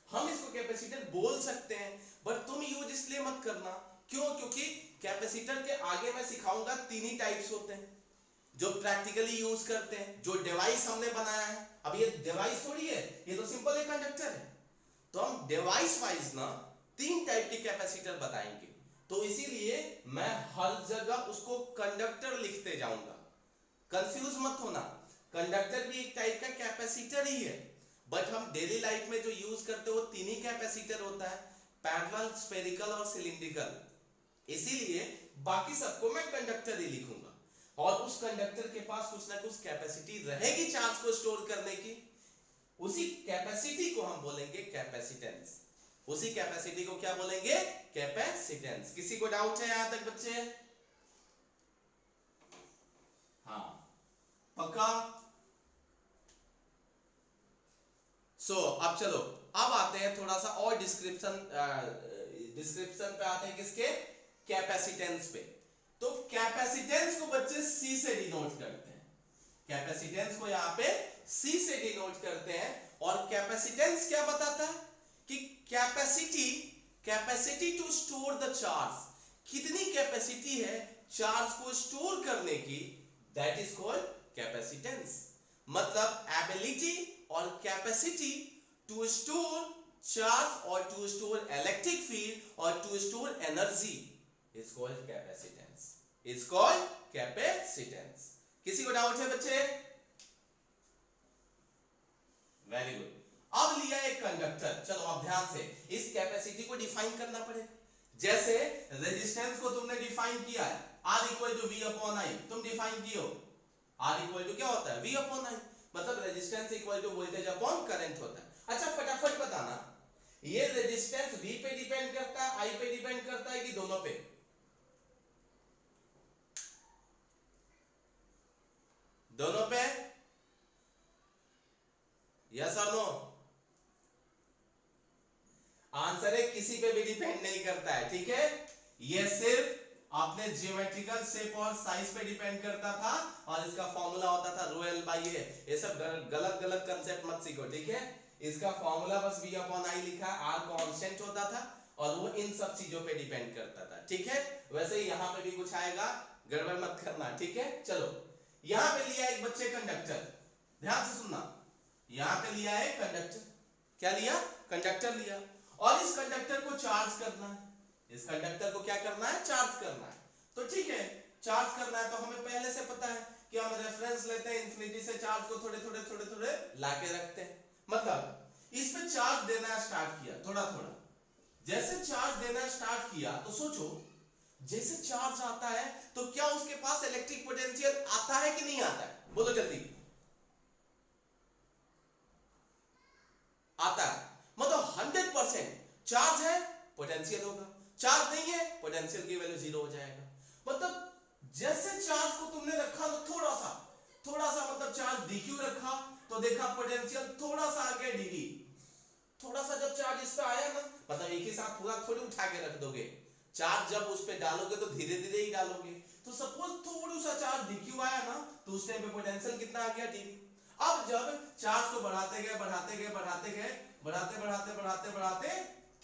हम इसको कैपेसिटर बोल सकते हैं, बट तुम यूज इसलिए मत करना। क्यों? क्योंकि कैपेसिटर के आगे मैं सिखाऊंगा 3 ही टाइप्स होते हैं जो प्रैक्टिकली यूज करते हैं, जो डिवाइस हमने बनाया है। अब ये डिवाइस थोड़ी है, ये तो सिंपल एक कंडक्टर है। तो हम डिवाइस वाइज ना 3 टाइप के कैपेसिटर बताएंगे। तो इसीलिए मैं हर जगह उसको कंडक्टर लिखते जाऊंगा, कंफ्यूज मत होना। कंडक्टर भी एक टाइप का कैपेसिटर ही है, बट हम डेली लाइफ में जो यूज करते हैं वो 3 ही कैपेसिटर होता है, पैरेलल, स्फेरिकल और सिलिंड्रिकल। इसीलिए बाकी सबको मैं कंडक्टर ही लिखूंगा। और उस कंडक्टर के पास कुछ ना कुछ कैपेसिटी रहेगी चार्ज को स्टोर करने की, उसी कैपेसिटी को हम बोलेंगे कैपेसिटेंस। उसी कैपेसिटी को क्या बोलेंगे? कैपेसिटेंस। किसी को डाउट है यहां तक बच्चे? हाँ, पक्का? अब चलो, अब आते हैं थोड़ा सा और डिस्क्रिप्शन पे आते हैं, किसके? कैपेसिटेंस पे। तो कैपेसिटेंस को बच्चे C से डिनोट करते हैं। कैपेसिटेंस को यहां पे C से डिनोट करते हैं। और कैपेसिटेंस क्या बताता है कि capacity to store the charge, कितनी कैपेसिटी है चार्ज को स्टोर करने की, दैट इज कॉल्ड कैपेसिटेंस। मतलब एबिलिटी और कैपेसिटी टू स्टोर चार्ज और टू स्टोर इलेक्ट्रिक फील्ड और to store energy is called capacitance, is called capacitance. किसी को डाउट है बच्चे? Very good. अब लिया एक कंडक्टर, चलो अब ध्यान से इस कैपेसिटी को डिफाइन करना पड़ेगा। जैसे रेजिस्टेंस को तुमने डिफाइन किया है, R equal to V upon I, तुम डिफाइन किए हो। R इक्वल टू क्या होता है? V अपॉन I, मतलब resistance equal to voltage upon current होता है। अच्छा फटाफट बताना, ये रेजिस्टेंस V पे डिपेंड करता है, I पे डिपेंड करता है कि दोनों पे? दोनों पे? यस और नो? आंसर है किसी पे भी डिपेंड नहीं करता है, ठीक है। ये सिर्फ आपने ज्योमेट्रिकल शेप और साइज पे डिपेंड करता था, और इसका फॉर्मूला होता था रो एल बाई ए। ये सब गलत गलत कंसेप्ट मत सीखो, ठीक है। इसका फॉर्मूला बस V अपॉन I लिखा है, R कांस्टेंट होता था और वो इन सब चीजों पे डिपेंड करता था, ठीक है। वैसे ही यहां पे भी कुछ आएगा, गड़बड़ मत करना, ठीक है। चलो यहां पे लिया एक बच्चे कंडक्टर, ध्यान से सुनना। यहां पे लिया है कंडक्टर, क्या लिया? कंडक्टर लिया, और इस कंडक्टर को चार्ज करना है। इस कंडक्टर को क्या करना है? चार्ज करना है। तो ठीक है, चार्ज करना है तो हमें पहले से पता है कि हम रेफरेंस लेते हैं, इंफिनिटी से चार्ज को थोड़े थोड़े थोड़े थोड़े लाके रखते हैं। मतलब इस पे चार्ज देना स्टार्ट किया थोड़ा थोड़ा। जैसे चार्ज देना स्टार्ट किया तो सोचो, जैसे चार्ज आता है तो क्या उसके पास इलेक्ट्रिक पोटेंशियल आता है कि नहीं आता है? बोलो जल्दी। आता है, मतलब 100% चार्ज है पोटेंशियल होगा, चार्ज नहीं है पोटेंशियल की वैल्यू 0 हो जाएगा। मतलब जैसे चार्ज को तुमने रखा तो थोड़ा सा मतलब चार्ज dq रखा तो देखा पोटेंशियल थोड़ा सा आ गया dv। थोड़ा सा जब चार्ज इस पे आया ना, मतलब एक ही साथ पूरा थोड़ी उठा के रख दोगे, चार्ज जब उस पे डालोगे तो धीरे धीरे ही डालोगे। तो सपोज थोड़ा सा चार्ज dq आया ना, तो उस टाइम पे पोटेंशियल कितना आ गया? dv। अब जब चार्ज को बढ़ाते गए बढ़ाते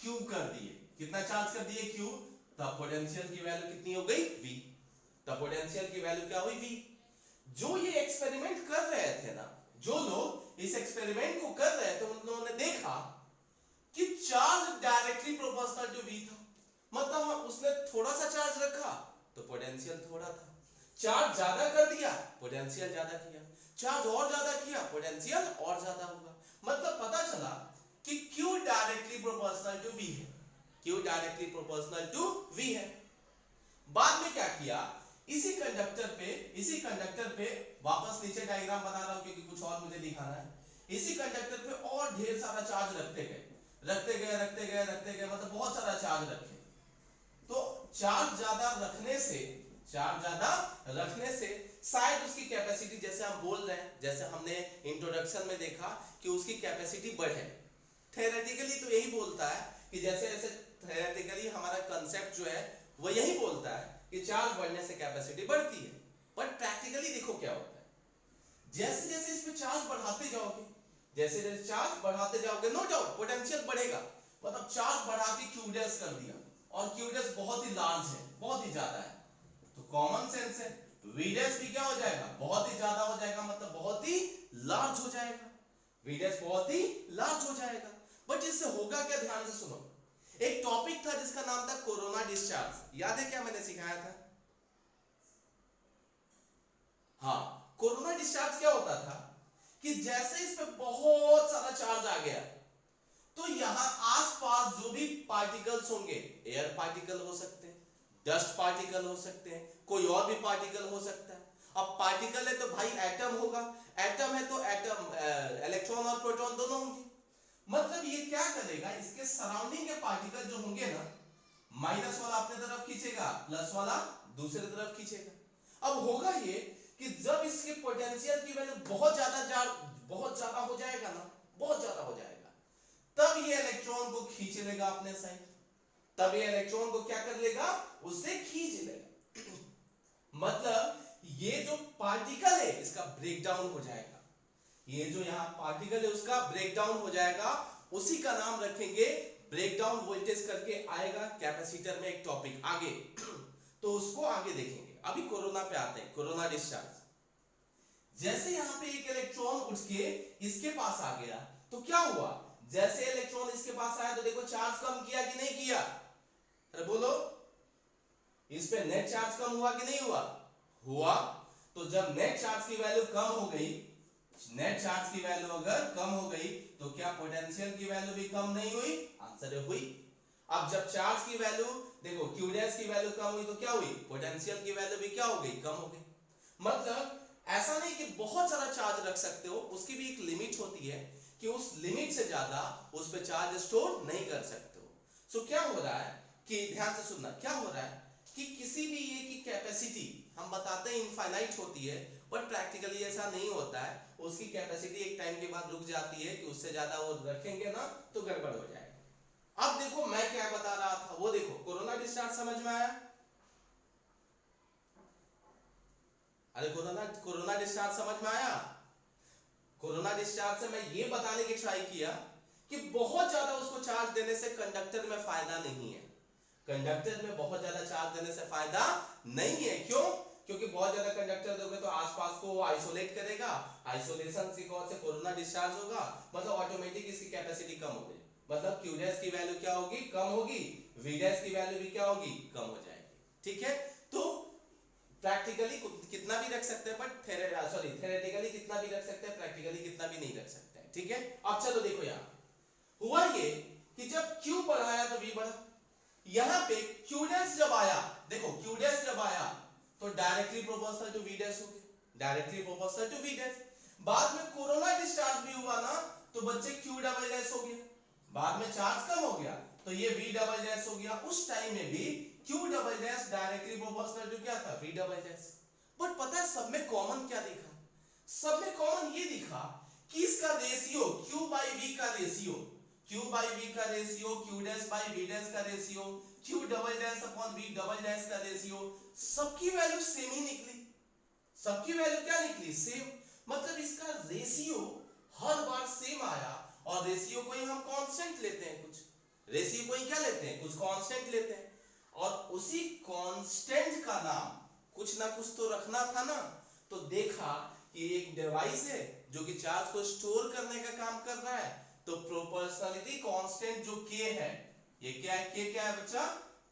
q कर दिए, कितना चार्ज कर दिए? q। तब पोटेंशियल की वैल्यू कितनी हो गई? v। तब पोटेंशियल की वैल्यू क्या हुई? v। जो ये एक्सपेरिमेंट कर रहे थे ना, जो लोग इस एक्सपेरिमेंट को कर रहे थे, उन लोगों ने देखा कि charge directly proportional to v था। मतलब उसने थोड़ा सा चार्ज रखा तो पोटेंशियल थोड़ा था, चार्ज ज्यादा कर दिया पोटेंशियल ज्यादा किया, चार्ज और ज्यादा किया पोटेंशियल और ज्यादा होगा। मतलब पता चला कि Q directly proportional to V है, Q directly proportional to V है। बाद में क्या किया, इसी कंडक्टर पे वापस नीचे डायग्राम बना रहा हूं क्योंकि कुछ और मुझे दिखाना है। इसी कंडक्टर पे और ढेर सारा चार्ज रखते गए, मतलब बहुत सारा चार्ज रखे। तो चार्ज ज्यादा रखने से शायद उसकी कैपेसिटी, जैसे हम बोल रहे हैं, जैसे हमने इंट्रोडक्शन में देखा कि उसकी कैपेसिटी बढ़े। थ्योरेटिकली तो यही बोलता है कि जैसे थ्योरेटिकली हमारा कंसेप्ट जो है वो यही बोलता है कि चार्ज बढ़ने से कैपेसिटी बढ़ती है। बट प्रैक्टिकली देखो क्या होता है, जैसे जैसे इसमें चार्ज बढ़ाते जाओगे, नो डाउट पोटेंशियल बढ़ेगा। मतलब चार्ज बढ़ा के Q डैश कर दिया और Q डैश बहुत ही लार्ज है, बहुत ही ज्यादा है, तो कॉमन सेंस है V डैश भी क्या हो जाएगा, बहुत ही ज्यादा हो जाएगा, मतलब बहुत ही लार्ज हो जाएगा, V डैश बहुत ही लार्ज हो जाएगा। बट इससे होगा क्या, ध्यान से सुनो। एक टॉपिक था जिसका नाम था कोरोना डिस्चार्ज, याद है क्या मैंने सिखाया था? हाँ, कोरोना डिस्चार्ज क्या होता था कि जैसे इस पे बहुत सारा चार्ज आ गया तो यहां आसपास जो भी पार्टिकल्स होंगे, एयर पार्टिकल हो सकते हैं, डस्ट पार्टिकल हो सकते हैं, कोई और भी पार्टिकल हो सकता है। अब पार्टिकल है तो भाई एटम होगा, एटम है तो एटम इलेक्ट्रॉन और प्रोटॉन दोनों होंगे। मतलब ये क्या करेगा, इसके सराउंडिंग के पार्टिकल जो होंगे ना, माइनस वाला अपने तरफ खींचेगा, प्लस वाला दूसरी तरफ खींचेगा। अब होगा ये कि जब इसके पोटेंशियल की वैल्यू बहुत ज्यादा हो जाएगा ना, बहुत ज्यादा हो जाएगा, तब ये इलेक्ट्रॉन को खींच लेगा अपने साइड, तब ये इलेक्ट्रॉन को क्या कर लेगा, उससे खींच लेगा। मतलब ये जो पार्टिकल है इसका ब्रेकडाउन हो जाएगा, ये जो यहां पार्टिकल है उसका ब्रेकडाउन हो जाएगा, उसी का नाम रखेंगे ब्रेकडाउन वोल्टेज करके आएगा कैपेसिटर में एक टॉपिक आगे, तो उसको आगे देखेंगे। अभी कोरोना पे आते हैं, कोरोना डिस्चार्ज। जैसे यहां पे एक इलेक्ट्रॉन उठ के इसके पास आ गया तो क्या हुआ, जैसे इलेक्ट्रॉन इसके पास आया तो देखो चार्ज कम किया कि नहीं किया, अरे बोलो, इस पे नेट चार्ज कम हुआ कि नहीं हुआ? तो जब नेट चार्ज की वैल्यू कम हो गई, नेट चार्ज की वैल्यू अगर कम हो गई तो क्या पोटेंशियल की वैल्यू भी कम नहीं हुई? आंसर है हुई। अब जब चार्ज की वैल्यू देखो, Q डैश की वैल्यू कम हुई तो क्या हुई, पोटेंशियल की वैल्यू भी क्या हो गई, कम हो गई। मतलब ऐसा नहीं कि बहुत सारा चार्ज रख सकते हो, उसकी भी एक लिमिट होती है कि उस लिमिट से ज्यादा उस पे चार्ज स्टोर नहीं कर सकते हो। सो क्या हो रहा है कि ध्यान से सुनना, क्या हो रहा है कि किसी भी ये की कैपेसिटी हम बताते हैं इनफाइनाइट होती है, बट प्रैक्टिकली ऐसा नहीं होता है। उसकी कैपेसिटी एक टाइम के बाद रुक जाती है कि उससे ज्यादा वो रखेंगे ना तो गड़बड़ हो जाएगा। अब देखो मैं क्या बता रहा था, वो देखो कोरोना डिस्चार्ज समझ में आया? अरे कोरोना डिस्चार्ज समझ में आया? कोरोना डिस्चार्ज से मैं ये बताने की ट्राई किया कि बहुत ज्यादा उसको चार्ज देने से कंडक्टर में फायदा नहीं है, कंडक्टर में बहुत ज्यादा चार्ज देने से फायदा नहीं है। क्यों? क्योंकि बहुत ज्यादा कंडक्टर दोगे तो आसपास को आइसोलेट करेगा, आइसोलेशन की वजह से कोरोना डिस्चार्ज होगा, मतलब ऑटोमेटिक इसकी कैपेसिटी कम हो गई, मतलब Q डैश की वैल्यू क्या होगी, कम होगी, V डैश की वैल्यू भी क्या होगी, कम हो जाएगी। ठीक है, तो प्रैक्टिकली कितना भी रख सकते हैं, बट थ्योरेटिकली कितना भी रख सकते हैं, प्रैक्टिकली कितना भी नहीं रख सकते हैं। ठीक है, अब चलो देखो यहां हुआ ये कि जब Q बढ़ाया तो V बढ़ा, यहां पे Q डैश जब आया, देखो Q डैश जब आया तो directly proportional to V dash हो गया, directly proportional to V dash. बाद में कोरोना डिस्चार्ज भी हुआ ना तो बच्चे Q डबल डैश हो गया, बाद में चार्ज कम हो गया तो ये V डबल डैश हो गया। उस टाइम में भी Q double dash directly proportional to क्या था, V डबल डैश। बट पता है सब में कॉमन क्या दिखा, सब में कॉमन ये दिखा कि इसका रेशियो Q बाई V का रेशियो, Q बाई V का ratio, Q dash by V dash का ratio, Q double dash upon V double dash का रेशियो, सबकी वैल्यू सेम ही निकली, सबकी वैल्यू क्या निकली, सेम। मतलब इसका रेशियो हर बार सेम आया, और रेशियो को ही हम कांस्टेंट लेते हैं, कुछ रेशियो को ही क्या लेते हैं, कुछ कांस्टेंट लेते हैं, और उसी कांस्टेंट का नाम कुछ ना कुछ तो रखना था ना। तो देखा कि एक डिवाइस है जो कि चार्ज को स्टोर करने का काम कर रहा है, तो प्रोपोर्शनलिटी कांस्टेंट जो K है, ये क्या है, K क्या है बच्चा,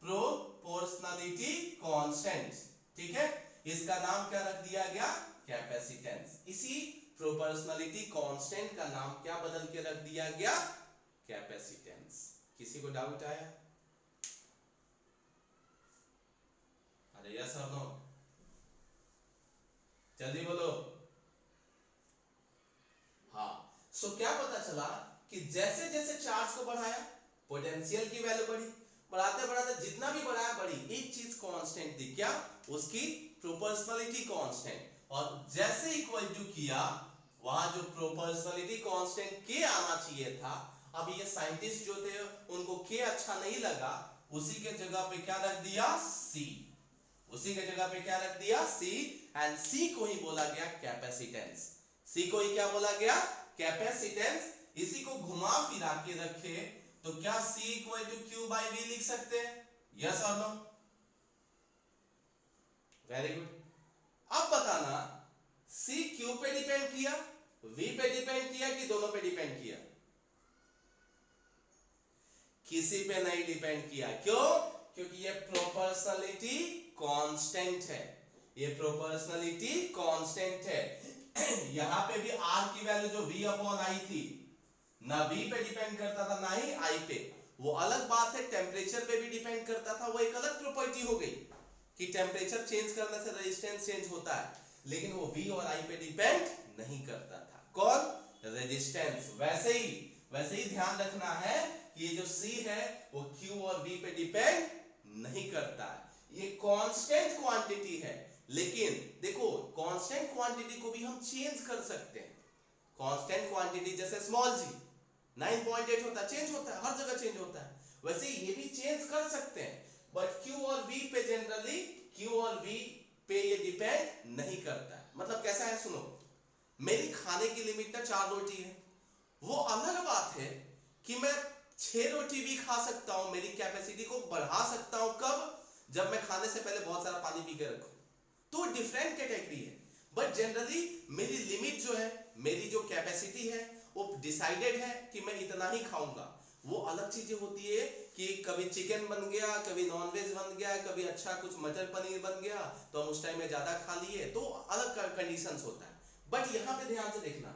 प्रोपोर्शनलिटी कांस्टेंट, ठीक है, इसका नाम क्या रख दिया गया, कैपेसिटेंस। इसी प्रोपोर्शनलिटी कांस्टेंट का नाम क्या बदल के रख दिया गया, कैपेसिटेंस। किसी को डाउट आया? अरे यस और नो, जल्दी बोलो। हाँ, सो क्या पता चला कि जैसे जैसे चार्ज को बढ़ाया पोटेंशियल की वैल्यू बढ़ी, बढ़ाते बढ़ाते जितना भी बढ़ाया बढ़ी, एक चीज कांस्टेंट थी, क्या, उसकी प्रोपोर्शनलिटी कांस्टेंट। और जैसे इक्वल टू किया वहां जो प्रोपोर्शनलिटी कांस्टेंट के आना चाहिए था, अब ये साइंटिस्ट जो थे उनको के अच्छा नहीं लगा, उसी के जगह पे क्या रख दिया, सी। उसी के जगह पे क्या रख दिया, सी, एंड सी को ही बोला गया कैपेसिटेंस। सी को ही क्या बोला गया, कैपेसिटेंस। इसी को घुमा फिरा के रखे तो क्या C equal to Q by V लिख सकते हैं, यस और नो? Very good. अब बताना C Q पे डिपेंड किया, V पे डिपेंड किया कि दोनों पे डिपेंड किया? किसी पे नहीं डिपेंड किया। क्यों? क्योंकि ये प्रोपोर्शनलिटी कांस्टेंट है, ये प्रोपोर्शनलिटी कांस्टेंट है। यहां पे भी R की वैल्यू जो V अपॉन I थी, ना V पे डिपेंड करता था ना ही I पे। वो अलग बात है, टेम्परेचर पे भी डिपेंड करता था, वो एक अलग प्रॉपर्टी हो गई कि टेम्परेचर चेंज करने से रेजिस्टेंस चेंज होता है, लेकिन वो V और I पे डिपेंड नहीं करता था। कौन? रेजिस्टेंस। वैसे ही ध्यान रखना है कि ये जो C है वो Q और V पे डिपेंड नहीं करता है। ये कांस्टेंट क्वांटिटी है, लेकिन देखो कांस्टेंट क्वांटिटी को भी हम चेंज कर सकते हैं। कांस्टेंट क्वांटिटी जैसे स्मॉल g 9.8 होता है, चेंज होता है, हर जगह चेंज होता है, वैसे ये भी चेंज कर सकते हैं। बट Q और V पे जनरली Q और V पे ये डिपेंड नहीं करता है। मतलब कैसा है, सुनो, मेरी खाने की लिमिट 4 रोटी है, वो अलग बात है कि मैं 6 रोटी भी खा सकता हूं, मेरी कैपेसिटी को बढ़ा सकता हूं। कब? जब मैं खाने से पहले बहुत सारा पानी पी के रखूं, तो डिफरेंट कैटेगरी है। बट जनरली मेरी लिमिट जो है, मेरी जो कैपेसिटी है वो डिसाइडेड है कि मैं इतना ही खाऊंगा। वो अलग चीजें होती है कि कभी चिकन बन गया, कभी नॉनवेज बन गया, कभी अच्छा कुछ मटर पनीर बन गया तो हम उस टाइम में ज्यादा खा लिए, तो अलग कंडीशंस होता है। बट यहाँ पे ध्यान से देखना,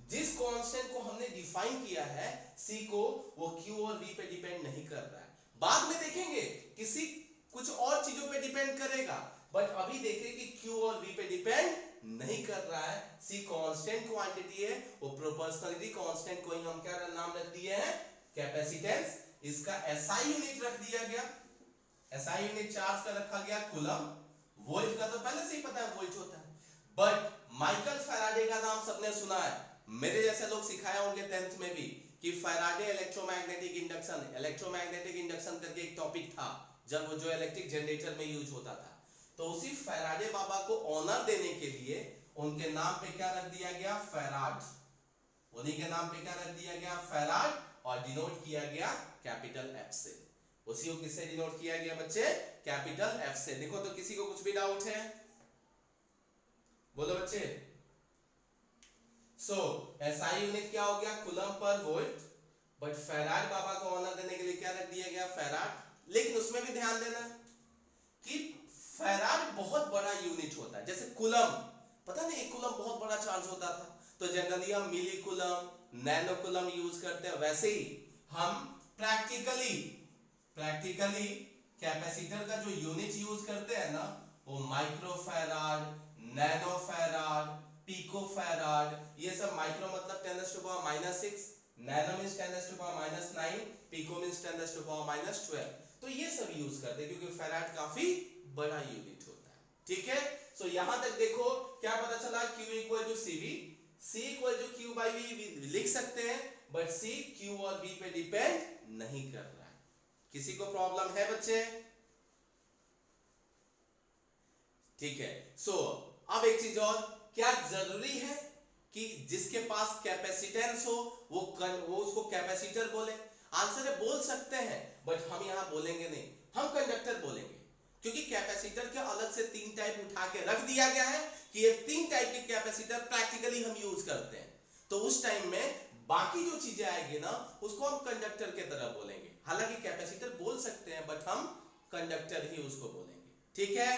जिस कांस्टेंट को हमने डिफाइन किया है C को, वो Q और V पे डिपेंड नहीं कर रहा है। बाद में देखेंगे किसी कुछ और चीजों पे डिपेंड करेगा, बट अभी देखें कि Q और V पे डिपेंड नहीं कर रहा है। C कांस्टेंट क्वांटिटी है, वो प्रोपोर्शनलिटी कांस्टेंट को ही हम क्या नाम रख दिए हैं, कैपेसिटेंस। इसका SI यूनिट रख दिया गया, SI यूनिट चार्ज का रखा गया कूलम। वोल्ट का तो पहले से ही पता है, वोल्ट होता है। बट माइकल फैराडे का नाम सबने सुना है, मेरे जैसे लोग सिखाए होंगे 10th में भी कि फैराडे इलेक्ट्रोमैग्नेटिक इंडक्शन करके एक टॉपिक था, जब वो जो इलेक्ट्रिक जनरेटर में यूज होता था। तो उसी फैराडे बाबा को ऑनर देने के लिए उनके नाम पे क्या रख दिया गया, फैराड। उन्हीं के नाम पे क्या रख दिया गया, फैराड, और डिनोट किया गया कैपिटल F से। उसी को किससे डिनोट किया गया बच्चे, कैपिटल F से। देखो तो किसी को कुछ भी डाउट है, बोलो बच्चे। सो SI यूनिट क्या हो गया, coulomb per volt. But farad बाबा को ऑनर देने के लिए क्या रख दिया गया, फैराड। लेकिन उसमें भी ध्यान देना कि फैराड बहुत बड़ा यूनिट होता है। जैसे कूलम, पता नहीं, एक कूलम बहुत बड़ा चार्ज होता था, तो जनरली हम मिली कूलम, नैनो कूलम यूज करते हैं। वैसे ही हम प्रैक्टिकली कैपेसिटर का जो यूनिट यूज करते हैं ना, वो माइक्रोफैराड, नैनोफैराड, पिकोफैराड, ये सब। माइक्रो मतलब 10⁻⁻⁶, नैनो मींस 10⁻⁹, पिको मींस 10⁻⁻12। तो ये सब यूज करते हैं क्योंकि फैराड काफी बड़ा यूनिट होता है। ठीक है, सो यहां तक देखो क्या पता चला, Q equal to CV, C equal to Q by V लिख सकते हैं, बट C Q और V पे डिपेंड नहीं कर रहा है। किसी को प्रॉब्लम है बच्चे? ठीक है, सो अब एक चीज और, क्या जरूरी है कि जिसके पास कैपेसिटेंस हो वो उसको कैपेसिटर बोले? आंसर है बोल सकते हैं, बट हम यहां बोलेंगे नहीं, हम कंडक्टर बोलेंगे, क्योंकि कैपेसिटर के अलग से 3 टाइप उठा के रख दिया गया है कि ये 3 टाइप के कैपेसिटर प्रैक्टिकली हम यूज करते हैं। तो उस टाइम में बाकी जो चीजें आएगी ना, उसको हम कंडक्टर के तरह बोलेंगे। हालांकि कैपेसिटर बोल सकते हैं, बट हम कंडक्टर ही उसको बोलेंगे। ठीक है,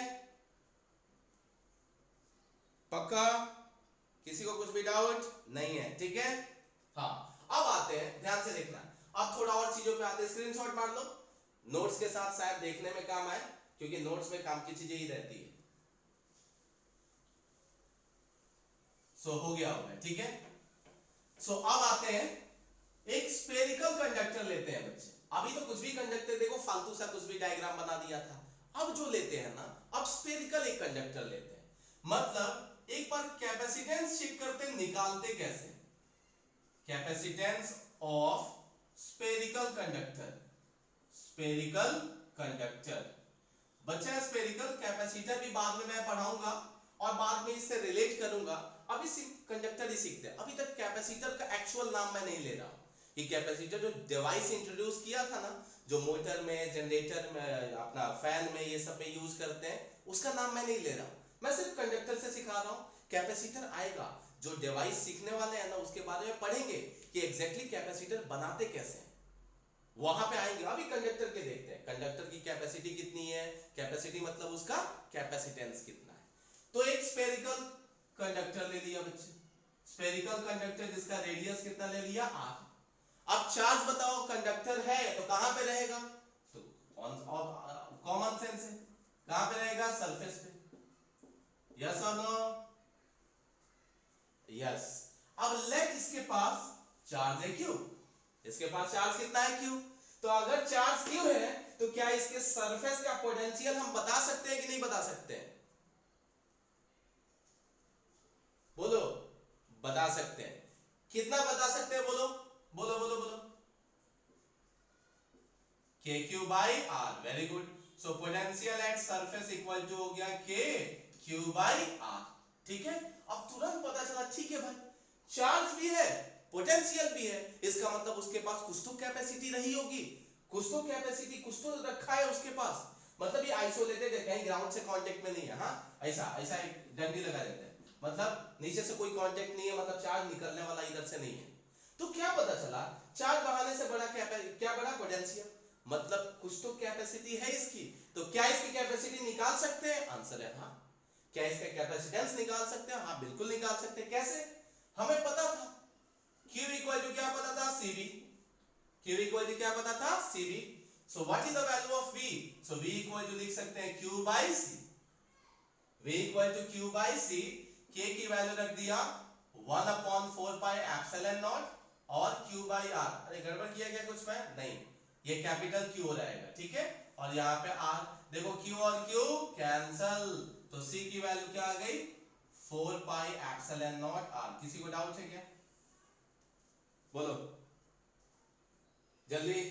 पक्का? किसी को कुछ भी डाउट नहीं है? ठीक है, हाँ। अब आते हैं, ध्यान से देखना, अब थोड़ा और चीजों पे आते हैं। स्क्रीनशॉट मार लो, नोट्स के साथ शायद देखने में काम आए, क्योंकि नोट्स में काम की चीजें ही रहती है। सो हो गया होगा, ठीक है। सो अब आते हैं, एक स्फेरिकल कंडक्टर लेते हैं बच्चे। अभी तो कुछ भी कंडक्टर, देखो फालतू सा कुछ भी डायग्राम बना दिया था। अब जो लेते हैं ना, अब स्फेरिकल एक कंडक्टर लेते हैं। मतलब एक बार कैपेसिटेंस चेक करते, निकालते कैसे? Capacitance of spherical conductor, spherical conductor. बच्चा स्फेरिकल कैपेसिटर भी बाद में मैं पढ़ाऊंगा और बाद में इससे रिलेट करूंगा। अभी सिर्फ कंडक्टर ही सीखते हैं। अभी तक कैपेसिटर का एक्चुअल नाम मैं नहीं ले रहा हूं। ये कैपेसिटर जो डिवाइस इंट्रोड्यूस किया था ना, जो मोटर में, जनरेटर में, अपना फैन में, ये सब में यूज करते हैं, उसका नाम मैं नहीं ले रहा हूं। मैं सिर्फ कंडक्टर से सिखा रहा हूं। कैपेसिटर आएगा, जो डिवाइस सीखने वाले हैं ना, उसके बारे में पढ़ेंगे कि एग्जैक्टली कैपेसिटर बनाते कैसे हैं, वहां पे आएंगे। अभी कंडक्टर के देखते हैं, कंडक्टर की कैपेसिटी कितनी है। कैपेसिटी मतलब उसका कैपेसिटेंस कितना है। तो एक स्फेरिकल कंडक्टर ले लिया बच्चे, स्फेरिकल कंडक्टर जिसका रेडियस कितना ले लिया, r। अब चार्ज बताओ, कंडक्टर है तो कहां पे रहेगा? तो कॉमन सेंस है, कहां पे रहेगा? सरफेस पे। यस और नो? यस। अब लेट इसके पास चार्ज है क्यू, इसके पास चार्ज कितना है? क्यू। तो अगर चार्ज क्यू है तो क्या इसके सरफेस का पोटेंशियल हम बता सकते हैं कि नहीं बता सकते हैं? बोलो, बता सकते हैं। कितना बता सकते हैं? बोलो बोलो बोलो बोलो। K Q by R. Very good. So potential at surface equal to हो गया के क्यू बाई आर। ठीक है, अब तुरंत पता चला, ठीक है भाई, चार्ज भी है, पोटेंशियल भी है, इसका मतलब उसके पास कुछ तो कैपेसिटी रही होगी, कुछ तो कैपेसिटी, कुछ तो रखा है उसके पास। मतलब ये आइसोलेटेड है, कहीं ग्राउंड से कांटेक्ट में नहीं है। हाँ, ऐसा ऐसा एक डंडी लगा देते हैं, मतलब नीचे से कोई कांटेक्ट नहीं है, मतलब चार्ज निकलने वाला इधर से नहीं है। तो क्या पता चला? चार्ज बढ़ाने से बड़ा क्या बड़ा? पोटेंशियल। मतलब कुछ तो कैपेसिटी है इसकी। तो क्या इसकी कैपेसिटी निकाल सकते हैं? आंसर है हाँ। क्या इसका कैपेसिटेंस निकाल सकते हैं? हाँ, बिल्कुल निकाल सकते हैं। कैसे? हमें पता था Q इक्वल टू क्या पता था? CV। Q इक्वल टू क्या पता था? CV। So what is the value of V? So V equal to लिख सकते हैं Q by C। V equal to Q by C। K की वैल्यू रख दिया 1/4 पाई एप्सिलॉन नॉट और Q बाई R। अरे गड़बड़ किया क्या कुछ में? नहीं, ये कैपिटल Q हो जाएगा, ठीक है। और यहाँ पे R, देखो Q और Q कैंसल, तो C की वैल्यू क्या आ गई? 4 पाई एप्सिलॉन नॉट R। किसी को डाउट है क्या? बोलो जल्दी।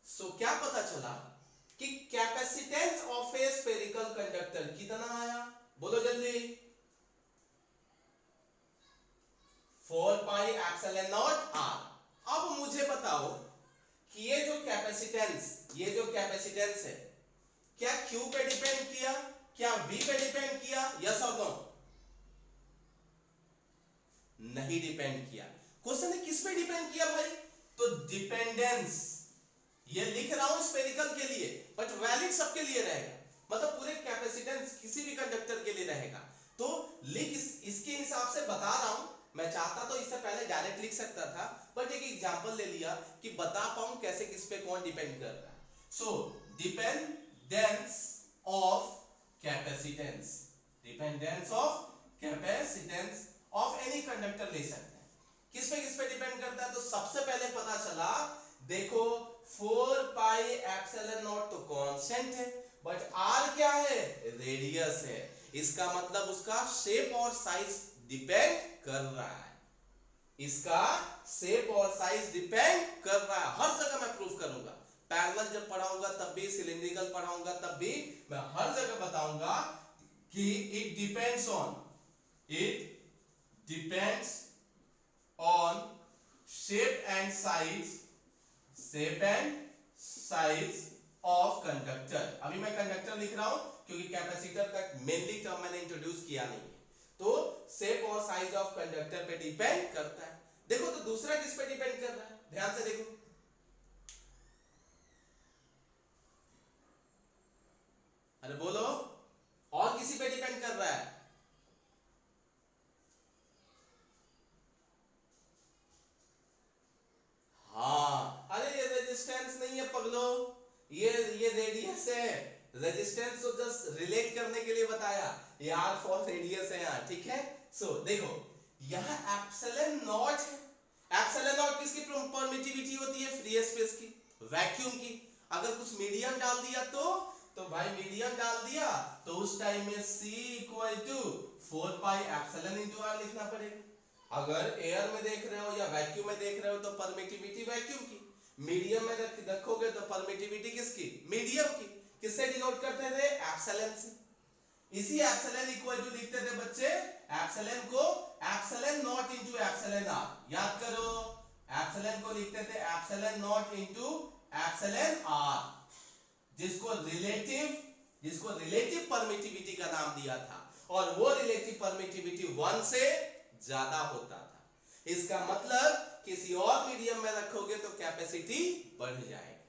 सो क्या पता चला कि capacitance of A spherical conductor कितना आया? बोलो जल्दी। 4 पाई एप्सिलॉन नॉट R। अब मुझे बताओ कि ये जो कैपेसिटेंस है, क्या Q पे डिपेंड किया, क्या V पे डिपेंड किया? यस और नो? नहीं डिपेंड किया। क्वेश्चन है किस पे डिपेंड किया भाई? तो डिपेंडेंस, ये लिख रहा हूं स्फेरिकल के लिए, बट वैलिड सबके लिए रहेगा, मतलब पूरे कैपेसिटेंस किसी भी कंडक्टर के लिए रहेगा। तो लिख इसके हिसाब से बता रहा हूं। मैं चाहता तो इससे पहले डायरेक्ट लिख सकता था, बट एक एग्जांपल ले लिया कि बता पाऊं कैसे किस पे कौन डिपेंड कर रहा है। So dependence of capacitance, dependence of capacitance of any conductor ले सकते हैं। किस पे डिपेंड करता है? तो सबसे पहले पता चला, देखो 4 पाई एप्सिलॉन नॉट तो कांस्टेंट है, बट R क्या है? रेडियस है। इसका मतलब उसका शेप और साइज डिपेंड कर रहा है, इसका शेप और साइज डिपेंड कर रहा है। हर जगह मैं प्रूफ करूंगा, पैरेलल जब पढ़ाऊंगा तब भी, सिलिंड्रिकल पढ़ाऊंगा तब भी, मैं हर जगह बताऊंगा कि it depends on shape and size of conductor. अभी मैं कंडक्टर लिख रहा हूं क्योंकि कैपेसिटर का मेनली टर्म मैंने इंट्रोड्यूस किया नहीं है। तो शेप और साइज ऑफ कंडक्टर पे डिपेंड करता है। देखो तो दूसरा किस पे डिपेंड कर रहा है? ध्यान से देखो, रेडियस है, रेजिस्टेंस तो जस्ट रिलेट करने के लिए बताया, ये R फॉर रेडियस है यहाँ, ठीक है। सो देखो यहाँ एप्सिलॉन नॉट है, एप्सिलॉन नॉट किसकी परमिटिविटी होती है? फ्री स्पेस की, वैक्यूम की। अगर कुछ मीडियम डाल दिया तो भाई मीडियम डाल दिया तो उस टाइम में C equal to 4 pi epsilon into R लिखना पड़ेगा। अगर एयर में देख रहे हो या वैक्यूम में देख रहे हो तो परमिटिविटी वैक्यूम की, मीडियम में रखोगे तो परमिटिविटी किसकी? मीडियम की। किससे डिनोट करते थे? एप्सिलॉन से। इसी एप्सिलॉन इक्वल टू लिखते थे बच्चे, एप्सिलॉन को epsilon not into epsilon R। याद करो, एप्सिलॉन को लिखते थे epsilon not into epsilon R, जिसको रिलेटिव परमिटिविटी का नाम दिया था, और वो रिलेटिव परमिटिविटी 1 से ज्यादा होता था। इसका मतलब किसी और मीडियम में रखोगे तो कैपेसिटी बढ़ जाएगी,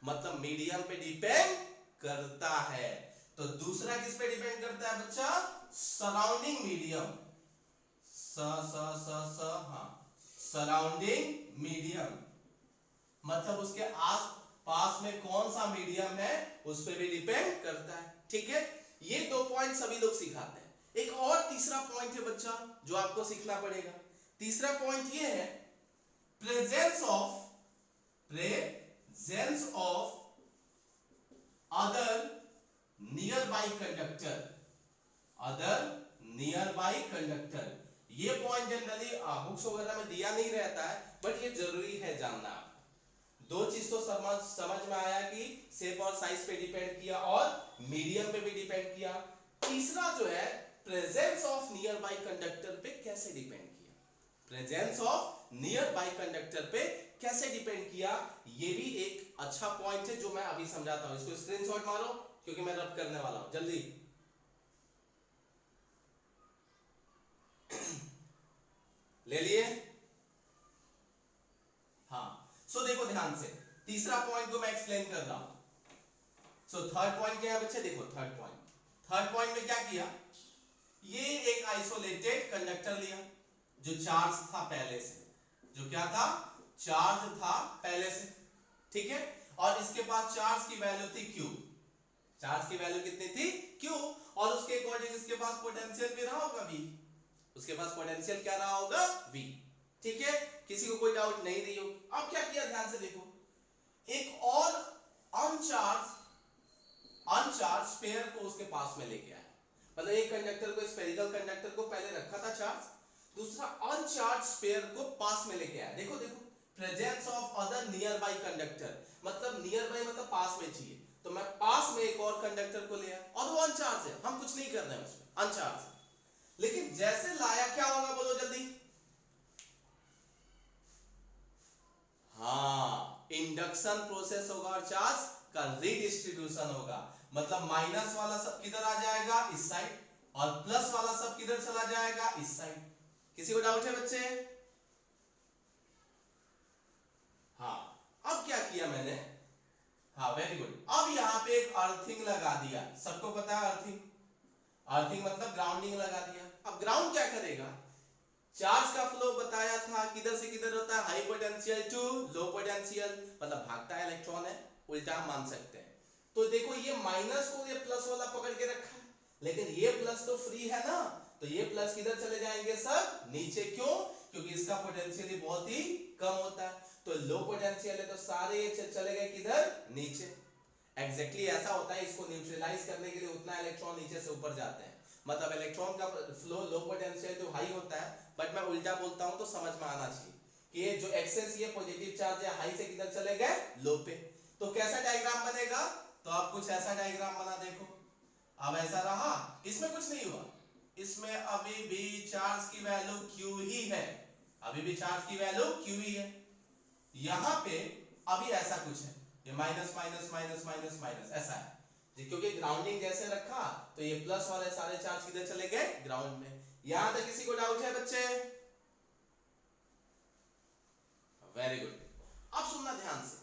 मतलब मीडियम पे डिपेंड करता है। तो दूसरा किस पे डिपेंड करता है बच्चा? सराउंडिंग मीडियम, सराउंडिंग मीडियम, मतलब उसके आस पास में कौन सा मीडियम है उस पे भी डिपेंड करता है, ठीक है। ये 2 पॉइंट सभी लोग सिखाते हैं। एक और तीसरा पॉइंट है बच्चा जो आपको सीखना पड़ेगा। तीसरा पॉइंट ये है presence of other near by conductor. ये पॉइंट जनरली बुक्स वगैरह में दिया नहीं रहता है, बट ये जरूरी है जानना। 2 चीज तो समझ में आया कि शेप और साइज पे डिपेंड किया और मीडियम पे भी डिपेंड किया। तीसरा जो है presence of near by conductor पे कैसे डिपेंड किया, presence of near by conductor पे कैसे डिपेंड किया, ये भी एक अच्छा पॉइंट है जो मैं अभी समझाता हूं। इसको स्क्रीनशॉट मारो क्योंकि मैं रब करने वाला हूं, जल्दी ले लिए? हाँ, सो देखो ध्यान से, तीसरा पॉइंट को मैं एक्सप्लेन कर रहा हूं। सो थर्ड पॉइंट क्या है बच्चे? देखो थर्ड पॉइंट में क्या किया, ये एक आइसोलेटेड कंडक्टर लिया जो चार्ज था पहले से, जो क्या था? चार्ज था पहले से, ठीक है। और इसके पास चार्ज की वैल्यू थी Q, चार्ज की वैल्यू कितनी थी? Q, और उसके अकॉर्डिंग इसके पास पोटेंशियल भी रहा होगा V, उसके पास पोटेंशियल क्या रहा होगा? V, ठीक है। किसी को कोई डाउट नहीं रही हो? अब क्या किया ध्यान से देखो, एक और अनचार्ज स्फीयर को उसके पास में लेके आया। मतलब एक कंडक्टर को, स्फेरिकल कंडक्टर को पहले रखा था चार्ज, दूसरा अनचार्ज स्फीयर को पास में लेके आया। देखो presence of other near by conductor, मतलब नियर बाई मतलब पास में चाहिए, तो मैं पास में एक और कंडक्टर को ले आया और वो अनचार्ज है, हम कुछ नहीं कर रहे हैं उसमें, अनचार्ज है। लेकिन जैसे लाया क्या होगा बोलो जल्दी? हाँ, इंडक्शन प्रोसेस होगा और चार्ज का रीडिस्ट्रीब्यूशन होगा। मतलब माइनस वाला सब किधर आ जाएगा? इस साइड, और प्लस वाला सब किधर चला जाएगा? इस साइड। किसी को डाउट है बच्चे? हाँ, अब क्या किया मैंने? हाँ, वेरी गुड। अब यहां पे एक अर्थिंग लगा दिया, सबको पता है अर्थिंग मतलब ग्राउंडिंग लगा दिया। अब ग्राउंड क्या करेगा? चार्ज का फ्लो बताया था किधर से किधर होता है? High potential to low potential, मतलब भागता है इलेक्ट्रॉन है, उल्टा हम मान सकते हैं। तो देखो ये माइनस को ये प्लस वाला पकड़ के रखा है, लेकिन ये प्लस तो फ्री है ना, तो ये प्लस किधर चले जाएंगे? सब नीचे। क्यों? क्योंकि इसका पोटेंशियल ही बहुत ही कम होता है। तो लो पोटेंशियल है तो सारे चले गए किधर? नीचे। एग्जैक्टली ऐसा होता है, इसको न्यूट्रलाइज करने के लिए उतना इलेक्ट्रॉन नीचे से ऊपर जाते हैं। मतलब इलेक्ट्रॉन का फ्लो लो पोटेंशियल जो हाई होता है, बट मैं उल्टा बोलता हूं तो समझ में आना चाहिए कि ये जो एक्सेस ये पॉजिटिव चार्ज है, हाई से किधर चले गए? लो पे। तो कैसा डायग्राम बनेगा? तो आप कुछ ऐसा डायग्राम बना देखो। अब ऐसा रहा, इसमें कुछ नहीं हुआ, इसमें अभी भी चार्ज की वैल्यू Q ही है, अभी भी चार्ज की वैल्यू Q ही है। यहां पे अभी ऐसा कुछ है, ये minus minus minus minus minus ऐसा है, क्योंकि ग्राउंडिंग जैसे रखा तो ये प्लस वाले सारे चार्ज किधर चले गए? ग्राउंड में। यहां तक किसी को डाउट है बच्चे? Very good. अब सुनना ध्यान से,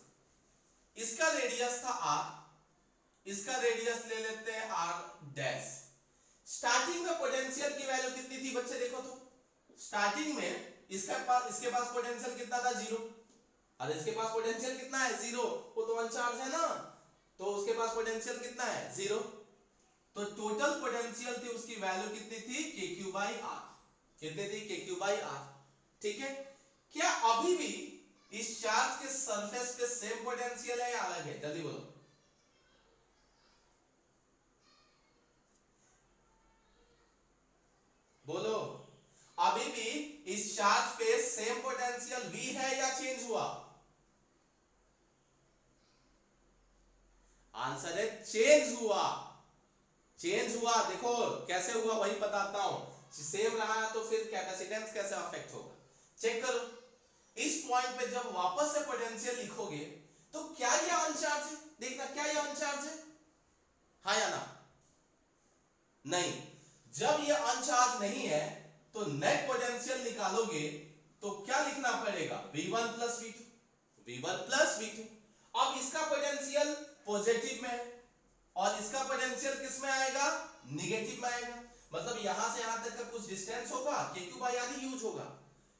इसका रेडियस था R, इसका रेडियस ले लेते हैं R डैश। स्टार्टिंग में पोटेंशियल की वैल्यू कितनी थी बच्चे? देखो तो स्टार्टिंग में इसके पास पोटेंशियल कितना था? 0, और इसके पास पोटेंशियल कितना है? 0। वो तो अनचार्ज है ना, तो उसके पास पोटेंशियल कितना है 0। तो टोटल पोटेंशियल थी उसकी वैल्यू कितनी थी KQ/R, कितनी थी KQ/R। ठीक है, क्या अभी भी इस चार्ज के सरफेस पे सेम पोटेंशियल है या अलग है? जल्दी बोलो। बोलो, अभी भी इस चार्ज पे सेम पोटेंशियल V है या चेंज हुआ? आंसर है चेंज हुआ। चेंज हुआ, देखो कैसे हुआ वही बताता हूं। सेम रहा तो फिर कैपेसिटेंस कैसे अफेक्ट होगा, चेक करो। इस पॉइंट पे जब वापस से पोटेंशियल लिखोगे तो क्या ये अनचार्ज है? देखना, क्या ये अनचार्ज है, हाँ या ना? नहीं। जब ये अनचार्ज नहीं है तो नेट पोटेंशियल निकालोगे तो क्या लिखना पड़ेगा? V1 plus V2, V1 plus V2। अब इसका पोटेंशियल पॉजिटिव में है और इसका पोटेंशियल किस में आएगा? निगेटिव में आएगा। मतलब यहां से यहां तक का कुछ डिस्टेंस होगा, KQ/R ही यूज होगा,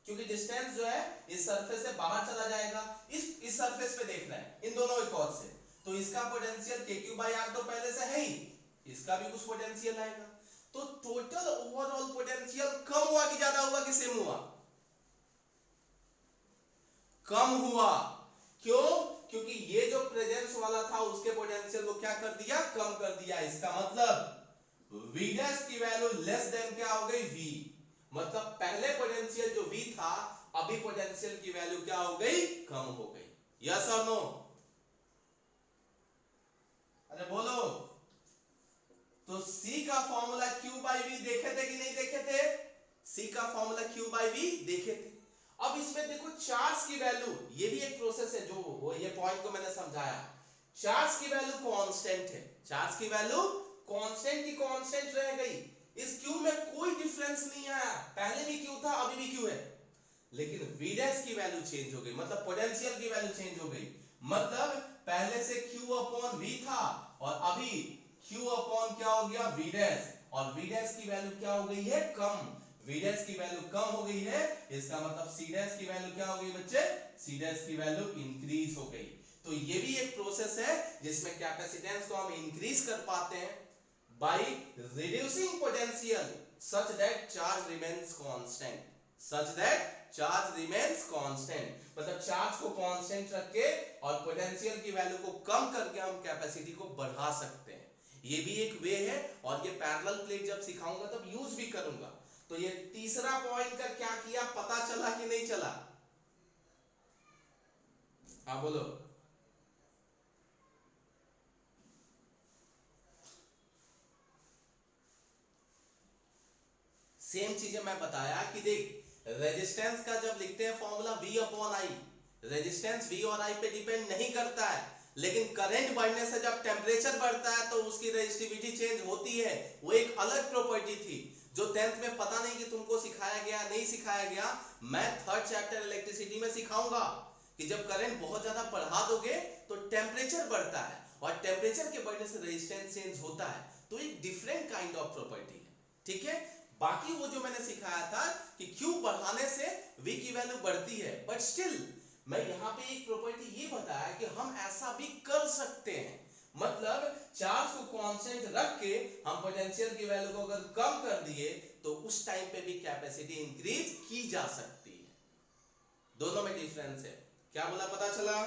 क्योंकि डिस्टेंस जो है इस सरफेस से बाहर चला जाएगा। इस सरफेस पे देखना है इन दोनों एक और से, तो इसका पोटेंशियल KQ/R तो पहले से है ही, इसका भी कुछ पोटेंशियल आएगा। तो टोटल ओवरऑल पोटेंशियल कम हुआ कि ज्यादा हुआ कि सेम हुआ? कम हुआ। क्यों? क्योंकि ये जो प्रेजेंस वाला था उसके पोटेंशियल को क्या कर दिया? कम कर दिया। इसका मतलब V डैश की वैल्यू लेस देन क्या हो गई? V। मतलब पहले पोटेंशियल जो V था, अभी पोटेंशियल की वैल्यू क्या हो गई? कम हो गई। यस और नो? अरे बोलो। तो C का फॉर्मूला Q/V देखे थे कि नहीं देखे थे? C का फॉर्मूला Q/V देखे थे। अब इसमें देखो चार्ज की वैल्यू, ये भी एक प्रोसेस है, जो वो ये पॉइंट को मैंने समझाया। चार्ज की वैल्यू कांस्टेंट है, चार्ज की वैल्यू कांस्टेंट की कांस्टेंट रह गई। इस Q में कोई डिफरेंस नहीं आया, पहले भी Q था अभी भी Q है, लेकिन V डैश की वैल्यू चेंज हो गई, मतलब पोटेंशियल की वैल्यू चेंज हो गई। मतलब पहले से Q/V था और अभी Q/ क्या हो गया? V डैश, और V डैश की वैल्यू क्या हो गई है? कम। V डैश की वैल्यू कम हो गई है, इसका मतलब C डैश की वैल्यू क्या हो गई बच्चे? C डैश की वैल्यू इंक्रीज हो गई। तो ये भी एक प्रोसेस है जिसमें कैपेसिटेंस को हम इंक्रीज कर पाते हैं by reducing potential such that charge remains constant, such that charge remains constant. मतलब चार्ज को कांस्टेंट रख के और पोटेंशियल की वैल्यू को कम करके हम कैपेसिटी को बढ़ा सकते हैं। ये भी एक वे है, और ये पैरेलल प्लेट जब सिखाऊंगा तब यूज भी करूंगा। तो ये तीसरा पॉइंट का क्या किया, पता चला कि नहीं चला? हाँ बोलो। सेम चीजें मैं बताया कि देख, रेजिस्टेंस का जब लिखते हैं फॉर्मूला V/I, रेजिस्टेंस V और I पे डिपेंड नहीं करता है, लेकिन करंट बढ़ने से जब टेम्परेचर बढ़ता है तो उसकी रेजिस्टिविटी चेंज होती है। वो एक अलग प्रॉपर्टी थी जो 10th में पता नहीं कि तुमको सिखाया गया नहीं सिखाया गया। मैं 3rd चैप्टर इलेक्ट्रिसिटी में सिखाऊंगा कि जब करंट बहुत ज्यादा बढ़ा दोगे तो टेम्परेचर बढ़ता है, और टेम्परेचर के बढ़ने से रेजिस्टेंस चेंज होता है। तो एक डिफरेंट काइंड ऑफ प्रॉपर्टी है, ठीक है। बाकी वो जो मैंने सिखाया था कि Q बढ़ाने से V की वैल्यू बढ़ती है, बट स्टिल मैं यहां पे एक प्रॉपर्टी ये बताया कि हम ऐसा भी कर सकते हैं। मतलब चार्ज को कांस्टेंट रख के हम पोटेंशियल की वैल्यू को अगर कम कर दिए तो उस टाइम पे भी कैपेसिटी इंक्रीज की जा सकती है। दोनों में डिफरेंस है। क्या बोला, पता चला?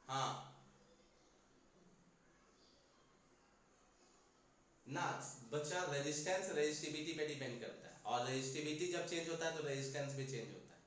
हाँ ना बच्चा, रेजिस्टेंस रेजिस्टिविटी पे डिपेंड करता है, और रेजिस्टिविटी जब चेंज होता है तो रेजिस्टेंस भी चेंज होता है।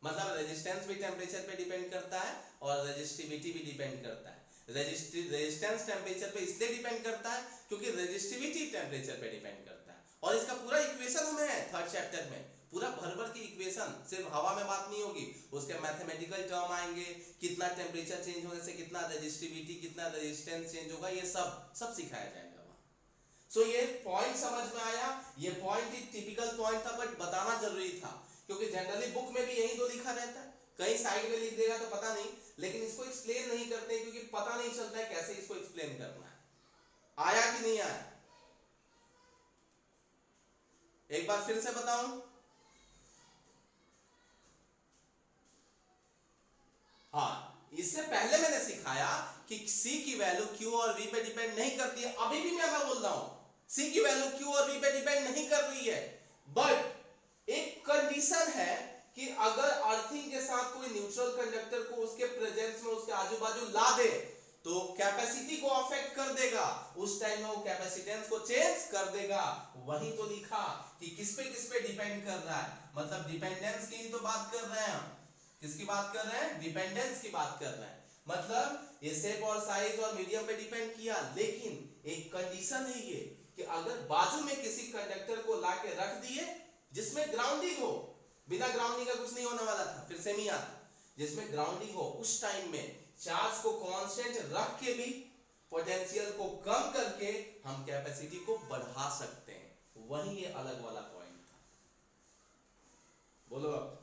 मतलब रेजिस्टेंस भी टेम्परेचर पे डिपेंड करता है और रेजिस्टिविटी भी डिपेंड करता है। रेजिस्टेंस टेम्परेचर पे इसलिए डिपेंड करता है क्योंकि रेजिस्टिविटी टेम्परेचर पे डिपेंड करता है। और इसका पूरा इक्वेशन हमें है 3rd चैप्टर में, पूरा भर की इक्वेशन, सिर्फ हवा में बात नहीं होगी, उसके मैथमेटिकल टर्म आएंगे, कितना टेम्परेचर चेंज होने से कितना रेजिस्टिविटी, कितना रेजिस्टेंस चेंज होगा, ये सब सिखाया जाएगा वहां। सो ये पॉइंट समझ में आया? ये पॉइंट एक टिपिकल पॉइंट था, बट बताना जरूरी था क्योंकि जनरली बुक में भी यही दो लिखा रहता है, कहीं साइड में लिख देगा तो पता नहीं, लेकिन इसको एक्सप्लेन नहीं करते क्योंकि पता नहीं चलता है कैसे इसको एक्सप्लेन करना है। आया कि नहीं आया? एक बार फिर से बताऊं। हाँ, इस इससे पहले मैंने सिखाया कि C की वैल्यू Q और V पे डिपेंड नहीं करती है। अभी भी मैं बोल रहा हूं C की वैल्यू Q और V पे डिपेंड नहीं कर रही है, बट एक कंडीशन है कि अगर अर्थिंग के साथ कोई न्यूट्रल कंडक्टर को उसके प्रेजेंस में उसके आजू बाजू ला दे तो कैपेसिटी को अफेक्ट कर देगा, उस टाइम में वो कैपेसिटेंस को चेंज कर देगा। वही तो लिखा कि किस पे डिपेंड कर रहा है, मतलब डिपेंडेंस की तो बात कर रहे हैं हम। किसकी बात कर रहे हैं? डिपेंडेंस की बात कर रहे हैं। मतलब ये शेप और साइज और मीडियम पे डिपेंड किया, लेकिन एक कंडीशन है ये कि अगर बाजू में किसी कंडक्टर को लाके रख दिए जिसमें ग्राउंडिंग हो, बिना ग्राउंडिंग का कुछ नहीं होने वाला था, फिर से नहीं आता, जिसमें ग्राउंडिंग हो, उस टाइम में चार्ज को कांस्टेंट रख के भी पोटेंशियल को कम करके हम कैपेसिटी को बढ़ा सकते हैं। वही ये अलग वाला पॉइंट था। बोलो अब,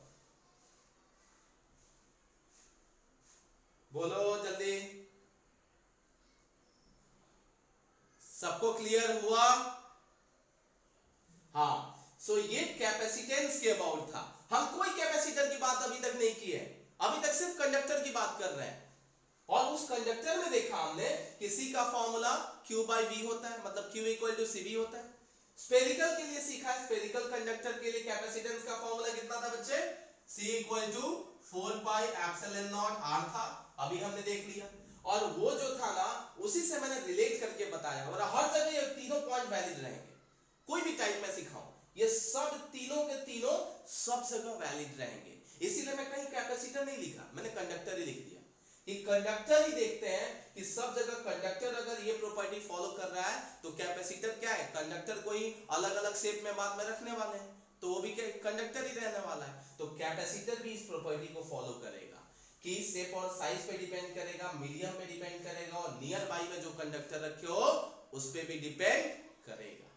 बोलो जल्दी। सबको क्लियर हुआ? हाँ, सो ये कैपेसिटेंस के अबाउट था। हम कोई कैपेसिटर की बात अभी तक नहीं की है, अभी तक सिर्फ कंडक्टर की बात कर रहे हैं। और उस कंडक्टर में देखा हमने कि C का फॉर्मूला Q/V होता है, मतलब Q = CV होता है। स्फेरिकल के लिए सीखा है, स्फेरिकल कंडक्टर के लिए कैपेसिटेंस का फॉर्मूला कितना था बच्चे? C = 4πε0r था, अभी हमने देख लिया। और वो जो था ना, उसी से मैंने रिलेट करके बताया, और हर जगह ये तीनों पॉइंट वैलिड रहेंगे। कोई भी टाइप में सिखाऊं, ये सब तीनों के तीनों सब जगह वैलिड रहेंगे। इसीलिए मैं कहीं कैपेसिटर नहीं लिखा, मैंने कंडक्टर ही लिख दिया कि कंडक्टर ही देखते हैं कि सब जगह कंडक्टर अगर ये प्रॉपर्टी फॉलो कर रहा है तो कैपेसिटर क्या है? कंडक्टर को ही अलग अलग शेप में बाद में रखने वाले हैं, तो वो भी क्या कंडक्टर ही रहने वाला है। तो कैपेसिटर भी इस प्रॉपर्टी को फॉलो करेगा कि शेप और साइज पे डिपेंड करेगा, मीडियम पे डिपेंड करेगा, और नियर बाई में जो कंडक्टर रखे हो उस पे भी डिपेंड करेगा।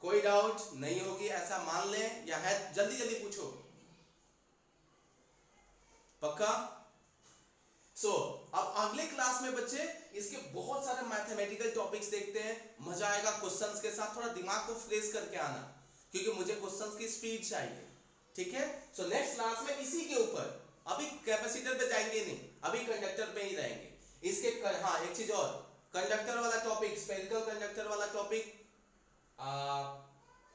कोई डाउट नहीं होगी ऐसा मान लें, या है? जल्दी जल्दी पूछो, पक्का? अब अगले क्लास में बच्चे इसके बहुत सारे मैथमेटिकल टॉपिक्स देखते हैं, मजा आएगा क्वेश्चंस के साथ। थोड़ा दिमाग को फ्रेश करके आना, क्योंकि मुझे क्वेश्चंस की स्पीड चाहिए, ठीक है? सो नेक्स्ट क्लास में इसी के ऊपर, अभी कैपेसिटर पे जाएंगे नहीं, अभी कंडक्टर पे ही रहेंगे। इसके हाँ, एक चीज और, कंडक्टर वाला टॉपिक, स्फेरिकल कंडक्टर वाला टॉपिक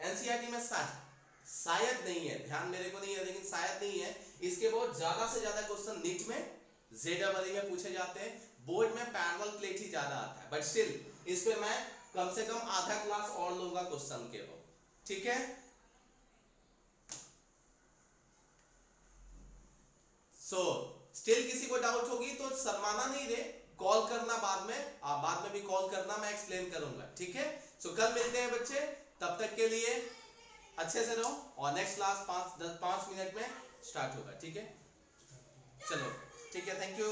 एनसीईआरटी में शायद नहीं है, ध्यान मेरे को नहीं है, लेकिन शायद नहीं है। इसके बहुत ज्यादा से ज्यादा क्वेश्चन नीट में जेडबलई में पूछे जाते हैं, बोर्ड में पैरेलल प्लेट ही ज्यादा आता है, बट स्टिल इस पे मैं कम से कम आधा क्लास और लूंगा क्वेश्चन के वो, ठीक है? स्टिल किसी को डाउट होगी तो शर्माना नहीं रे, कॉल करना बाद में भी कॉल करना, मैं एक्सप्लेन करूंगा, ठीक है? कल मिलते हैं बच्चे, तब तक के लिए अच्छे से रहो, और नेक्स्ट क्लास 5 मिनट में स्टार्ट होगा, ठीक है? चलो ठीक है, थैंक यू।